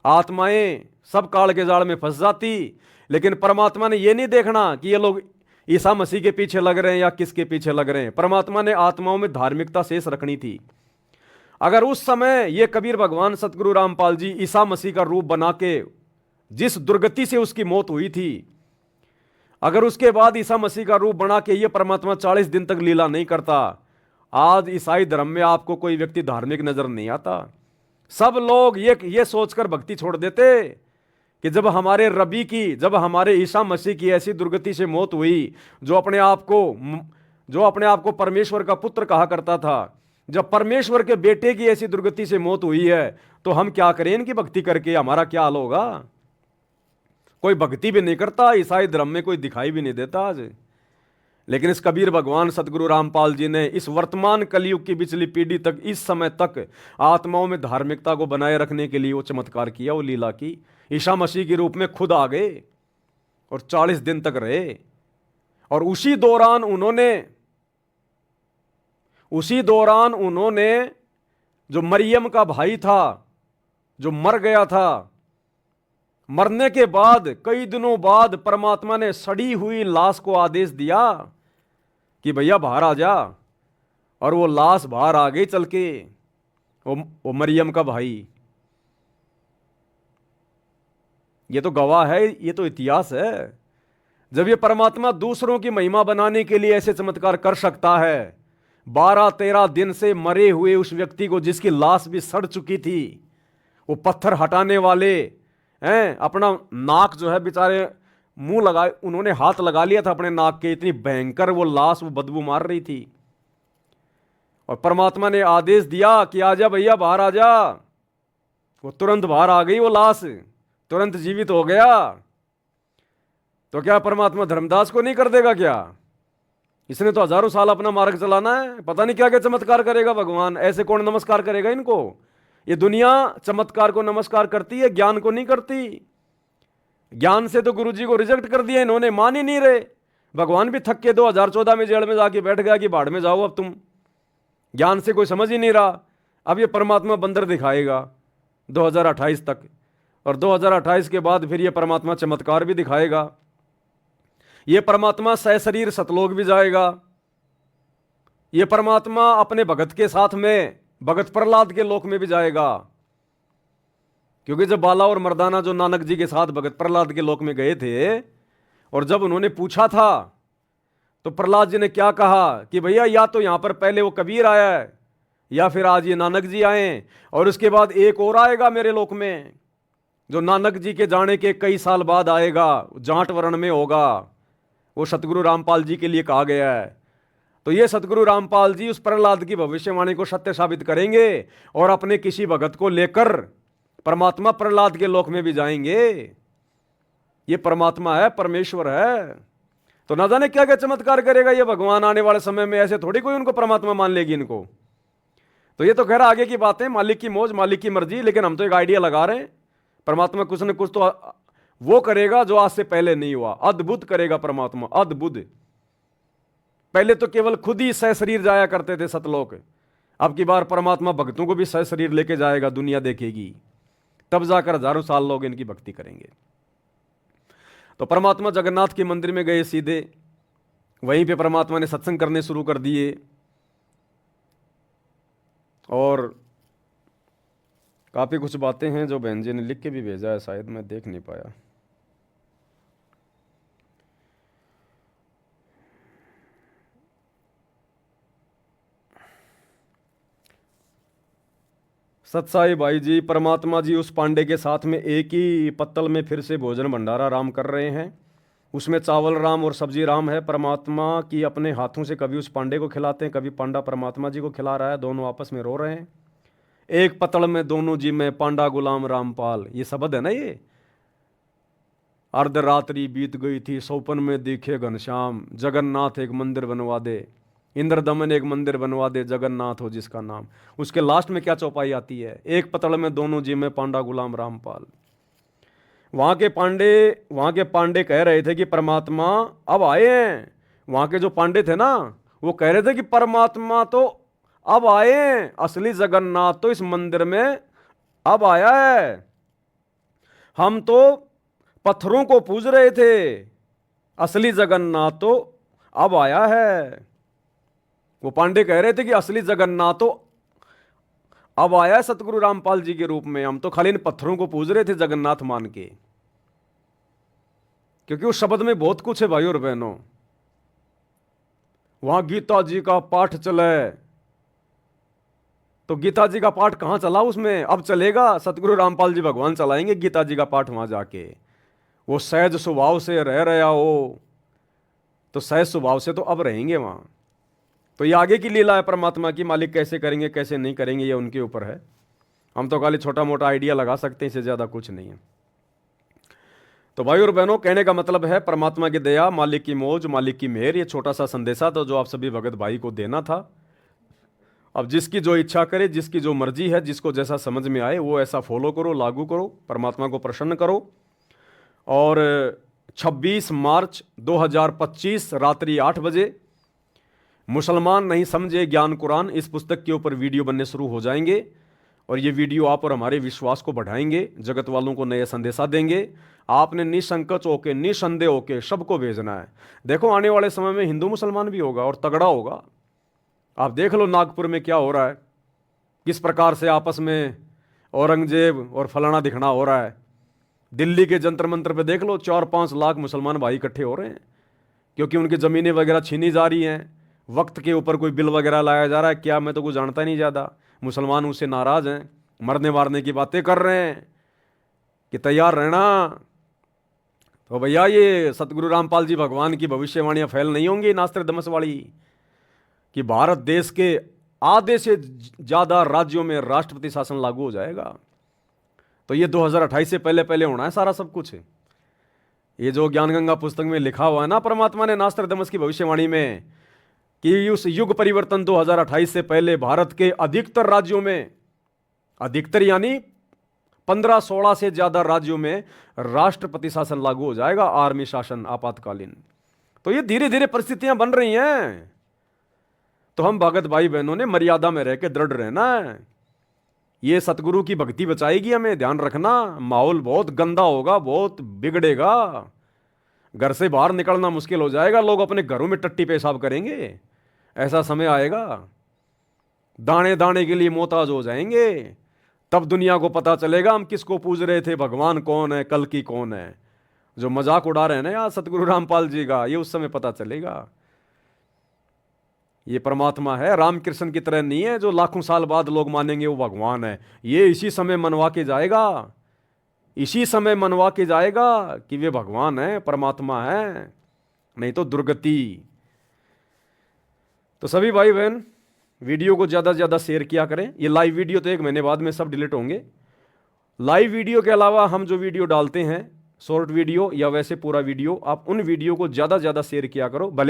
Speaker 1: आत्माएं सब काल के जाल में फंस जाती। लेकिन परमात्मा ने यह नहीं देखना कि ये लोग ईसा मसीह के पीछे लग रहे हैं या किसके पीछे लग रहे हैं। परमात्मा ने आत्माओं में धार्मिकता शेष रखनी थी। अगर उस समय ये कबीर भगवान सतगुरु रामपाल जी ईसा मसीह का रूप बना के, जिस दुर्गति से उसकी मौत हुई थी, अगर उसके बाद ईसा मसीह का रूप बना के ये परमात्मा 40 दिन तक लीला नहीं करता, आज ईसाई धर्म में आपको कोई व्यक्ति धार्मिक नजर नहीं आता। सब लोग ये सोचकर भक्ति छोड़ देते कि जब हमारे रबी की, जब हमारे ईसा मसीह की ऐसी दुर्गति से मौत हुई, जो अपने आप को परमेश्वर का पुत्र कहा करता था, जब परमेश्वर के बेटे की ऐसी दुर्गति से मौत हुई है, तो हम क्या करें इनकी भक्ति करके? हमारा क्या हाल होगा? कोई भक्ति भी नहीं करता, ईसाई धर्म में कोई दिखाई भी नहीं देता आज। लेकिन इस कबीर भगवान सतगुरु रामपाल जी ने इस वर्तमान कलयुग की पिछली पीढ़ी तक, इस समय तक आत्माओं में धार्मिकता को बनाए रखने के लिए वो चमत्कार किया, वो लीला की। ईसा मसीह के रूप में खुद आ गए और 40 दिन तक रहे। और उसी दौरान उन्होंने जो मरियम का भाई था, जो मर गया था, मरने के बाद कई दिनों बाद परमात्मा ने सड़ी हुई लाश को आदेश दिया कि भैया बाहर आ जा। और वो लाश बाहर आ गई चल के, वो मरियम का भाई। ये तो गवाह है, ये तो इतिहास है। जब ये परमात्मा दूसरों की महिमा बनाने के लिए ऐसे चमत्कार कर सकता है, 12-13 दिन से मरे हुए उस व्यक्ति को, जिसकी लाश भी सड़ चुकी थी, वो पत्थर हटाने वाले हैं, अपना नाक जो है बेचारे मुंह लगाए, उन्होंने हाथ लगा लिया था अपने नाक के, इतनी भयंकर वो लाश, वो बदबू मार रही थी। और परमात्मा ने आदेश दिया कि आजा भैया बाहर आ जा। वो तुरंत बाहर आ गई, वो लाश तुरंत जीवित हो गया। तो क्या परमात्मा धर्मदास को नहीं कर देगा क्या? इसने तो हजारों साल अपना मार्ग चलाना है, पता नहीं क्या क्या चमत्कार करेगा भगवान। ऐसे कौन नमस्कार करेगा इनको? ये दुनिया चमत्कार को नमस्कार करती है, ज्ञान को नहीं करती। ज्ञान से तो गुरुजी को रिजेक्ट कर दिया इन्होंने, मान ही नहीं रहे। भगवान भी थक के 2014 में जेल में जाके बैठ गया कि भाड़ में जाओ अब तुम। ज्ञान से कोई समझ ही नहीं रहा। अब ये परमात्मा बंदर दिखाएगा 2028 तक, और 2028 के बाद फिर ये परमात्मा चमत्कार भी दिखाएगा। ये परमात्मा सशरीर सतलोक भी जाएगा। ये परमात्मा अपने भगत के साथ में भगत प्रहलाद के लोक में भी जाएगा। क्योंकि जब बाला और मर्दाना जो नानक जी के साथ भगत प्रहलाद के लोक में गए थे, और जब उन्होंने पूछा था तो प्रहलाद जी ने क्या कहा कि भैया या तो यहां पर पहले वो कबीर आया है या फिर आज ये नानक जी आए, और उसके बाद एक और आएगा मेरे लोक में जो नानक जी के जाने के कई साल बाद आएगा, जाट वर्ण में होगा। वो सतगुरु रामपाल जी के लिए कहा गया है। तो ये सतगुरु रामपाल जी उस प्रहलाद की भविष्यवाणी को सत्य साबित करेंगे और अपने किसी भगत को लेकर परमात्मा प्रहलाद के लोक में भी जाएंगे। ये परमात्मा है, परमेश्वर है। तो ना जाने क्या क्या चमत्कार करेगा ये भगवान आने वाले समय में। ऐसे थोड़ी कोई उनको परमात्मा मान लेगी इनको। तो ये तो खैर आगे की बातें, मालिक की मौज मालिक की मर्जी। लेकिन हम तो एक आइडिया लगा रहे हैं, परमात्मा कुछ न कुछ तो वो करेगा जो आज से पहले नहीं हुआ। अद्भुत करेगा परमात्मा, अद्भुत। पहले तो केवल खुद ही सशरीर जाया करते थे सतलोक, अब की बार परमात्मा भक्तों को भी सशरीर लेके जाएगा, दुनिया देखेगी, तब जाकर हजारों साल लोग इनकी भक्ति करेंगे। तो परमात्मा जगन्नाथ के मंदिर में गए सीधे, वहीं पे परमात्मा ने सत्संग करने शुरू कर दिए। और काफ़ी कुछ बातें हैं जो बहन जी ने लिख के भी भेजा है, शायद मैं देख नहीं पाया। सतसाई भाई जी, परमात्मा जी उस पांडे के साथ में एक ही पत्तल में फिर से भोजन भंडारा राम कर रहे हैं। उसमें चावल राम और सब्जी राम है। परमात्मा की अपने हाथों से कभी उस पांडे को खिलाते हैं, कभी पांडा परमात्मा जी को खिला रहा है। दोनों आपस में रो रहे हैं। एक पतल में दोनों जी में पांडा गुलाम रामपाल, ये शब्द है ना। ये अर्धरात्रि बीत गई थी, सौपन में दिखे घनश्याम, जगन्नाथ एक मंदिर बनवा दे, इंद्रदमन एक मंदिर बनवा दे, जगन्नाथ हो जिसका नाम। उसके लास्ट में क्या चौपाई आती है, एक पतल में दोनों जी में पांडा गुलाम रामपाल। वहाँ के पांडे कह रहे थे कि परमात्मा अब आए हैं। वहाँ के जो पांडे थे ना, वो कह रहे थे कि परमात्मा तो अब आए हैं, असली जगन्नाथ तो इस मंदिर में अब आया है। हम तो पत्थरों को पूज रहे थे, असली जगन्नाथ तो अब आया है। वो पांडे कह रहे थे कि असली जगन्नाथ तो अब आया है सतगुरु रामपाल जी के रूप में। हम तो खाली इन पत्थरों को पूज रहे थे जगन्नाथ मान के। क्योंकि उस शब्द में बहुत कुछ है भाई और बहनों। वहां गीता जी का पाठ चले तो गीता जी का पाठ कहां चला उसमें, अब चलेगा। सतगुरु रामपाल जी भगवान चलाएंगे गीता जी का पाठ वहां जाके। वो सहज स्वभाव से रह रहा हो तो सहज स्वभाव से तो अब रहेंगे वहां। तो ये आगे की लीला है परमात्मा की, मालिक कैसे करेंगे कैसे नहीं करेंगे ये उनके ऊपर है। हम तो खाली छोटा मोटा आइडिया लगा सकते हैं, इससे ज़्यादा कुछ नहीं है। तो भाई और बहनों, कहने का मतलब है परमात्मा की दया, मालिक की मौज, मालिक की मेहर। ये छोटा सा संदेशा था जो आप सभी भगत भाई को देना था। अब जिसकी जो इच्छा करे, जिसकी जो मर्जी है, जिसको जैसा समझ में आए वो ऐसा फॉलो करो, लागू करो, परमात्मा को प्रसन्न करो। और 26 मार्च 2025 रात्रि 8 बजे मुसलमान नहीं समझे ज्ञान कुरान, इस पुस्तक के ऊपर वीडियो बनने शुरू हो जाएंगे। और ये वीडियो आप और हमारे विश्वास को बढ़ाएंगे, जगत वालों को नया संदेशा देंगे। आपने निसंकोच होके, निसंदेह होके सबको भेजना है। देखो आने वाले समय में हिंदू मुसलमान भी होगा और तगड़ा होगा। आप देख लो नागपुर में क्या हो रहा है, किस प्रकार से आपस में औरंगजेब और फलाना दिखना हो रहा है। दिल्ली के जंतर मंतर पे देख लो, 4-5 लाख मुसलमान भाई इकट्ठे हो रहे हैं क्योंकि उनकी ज़मीनें वगैरह छीनी जा रही हैं। वक्त के ऊपर कोई बिल वगैरह लाया जा रहा है क्या, मैं तो कुछ जानता नहीं ज़्यादा। मुसलमान उससे नाराज़ हैं, मरने मारने की बातें कर रहे हैं कि तैयार रहना। तो भैया ये सतगुरु रामपाल जी भगवान की भविष्यवाणियाँ फैल नहीं होंगी नास्त्रदमस वाली कि भारत देश के आधे से ज़्यादा राज्यों में राष्ट्रपति शासन लागू हो जाएगा। तो ये 2028 से पहले पहले होना है सारा सब कुछ। ये जो ज्ञान गंगा पुस्तक में लिखा हुआ है ना परमात्मा ने नास्त्रदमस की भविष्यवाणी में कि उस युग परिवर्तन 2028 से पहले भारत के अधिकतर राज्यों में, अधिकतर यानी 15-16 से ज़्यादा राज्यों में राष्ट्रपति शासन लागू हो जाएगा, आर्मी शासन आपातकालीन। तो ये धीरे धीरे परिस्थितियां बन रही हैं। तो हम भगत भाई बहनों ने मर्यादा में रह के दृढ़ रहना है। ये सतगुरु की भक्ति बचाएगी हमें, ध्यान रखना। माहौल बहुत गंदा होगा, बहुत बिगड़ेगा, घर से बाहर निकलना मुश्किल हो जाएगा, लोग अपने घरों में टट्टी पेशाब करेंगे। ऐसा समय आएगा, दाने दाने के लिए मोहताज हो जाएंगे। तब दुनिया को पता चलेगा हम किसको पूज रहे थे, भगवान कौन है, कल की कौन है। जो मजाक उड़ा रहे हैं ना यार सतगुरु रामपाल जी का, ये उस समय पता चलेगा। ये परमात्मा है, रामकृष्ण की तरह नहीं है जो लाखों साल बाद लोग मानेंगे वो भगवान है। ये इसी समय मनवा के जाएगा, इसी समय मनवा के जाएगा कि वे भगवान है, परमात्मा है, नहीं तो दुर्गति। तो सभी भाई बहन वीडियो को ज़्यादा से ज़्यादा शेयर किया करें। ये लाइव वीडियो तो 1 महीने बाद में सब डिलीट होंगे। लाइव वीडियो के अलावा हम जो वीडियो डालते हैं, शॉर्ट वीडियो या वैसे पूरा वीडियो, आप उन वीडियो को ज़्यादा से ज़्यादा शेयर किया करो। भले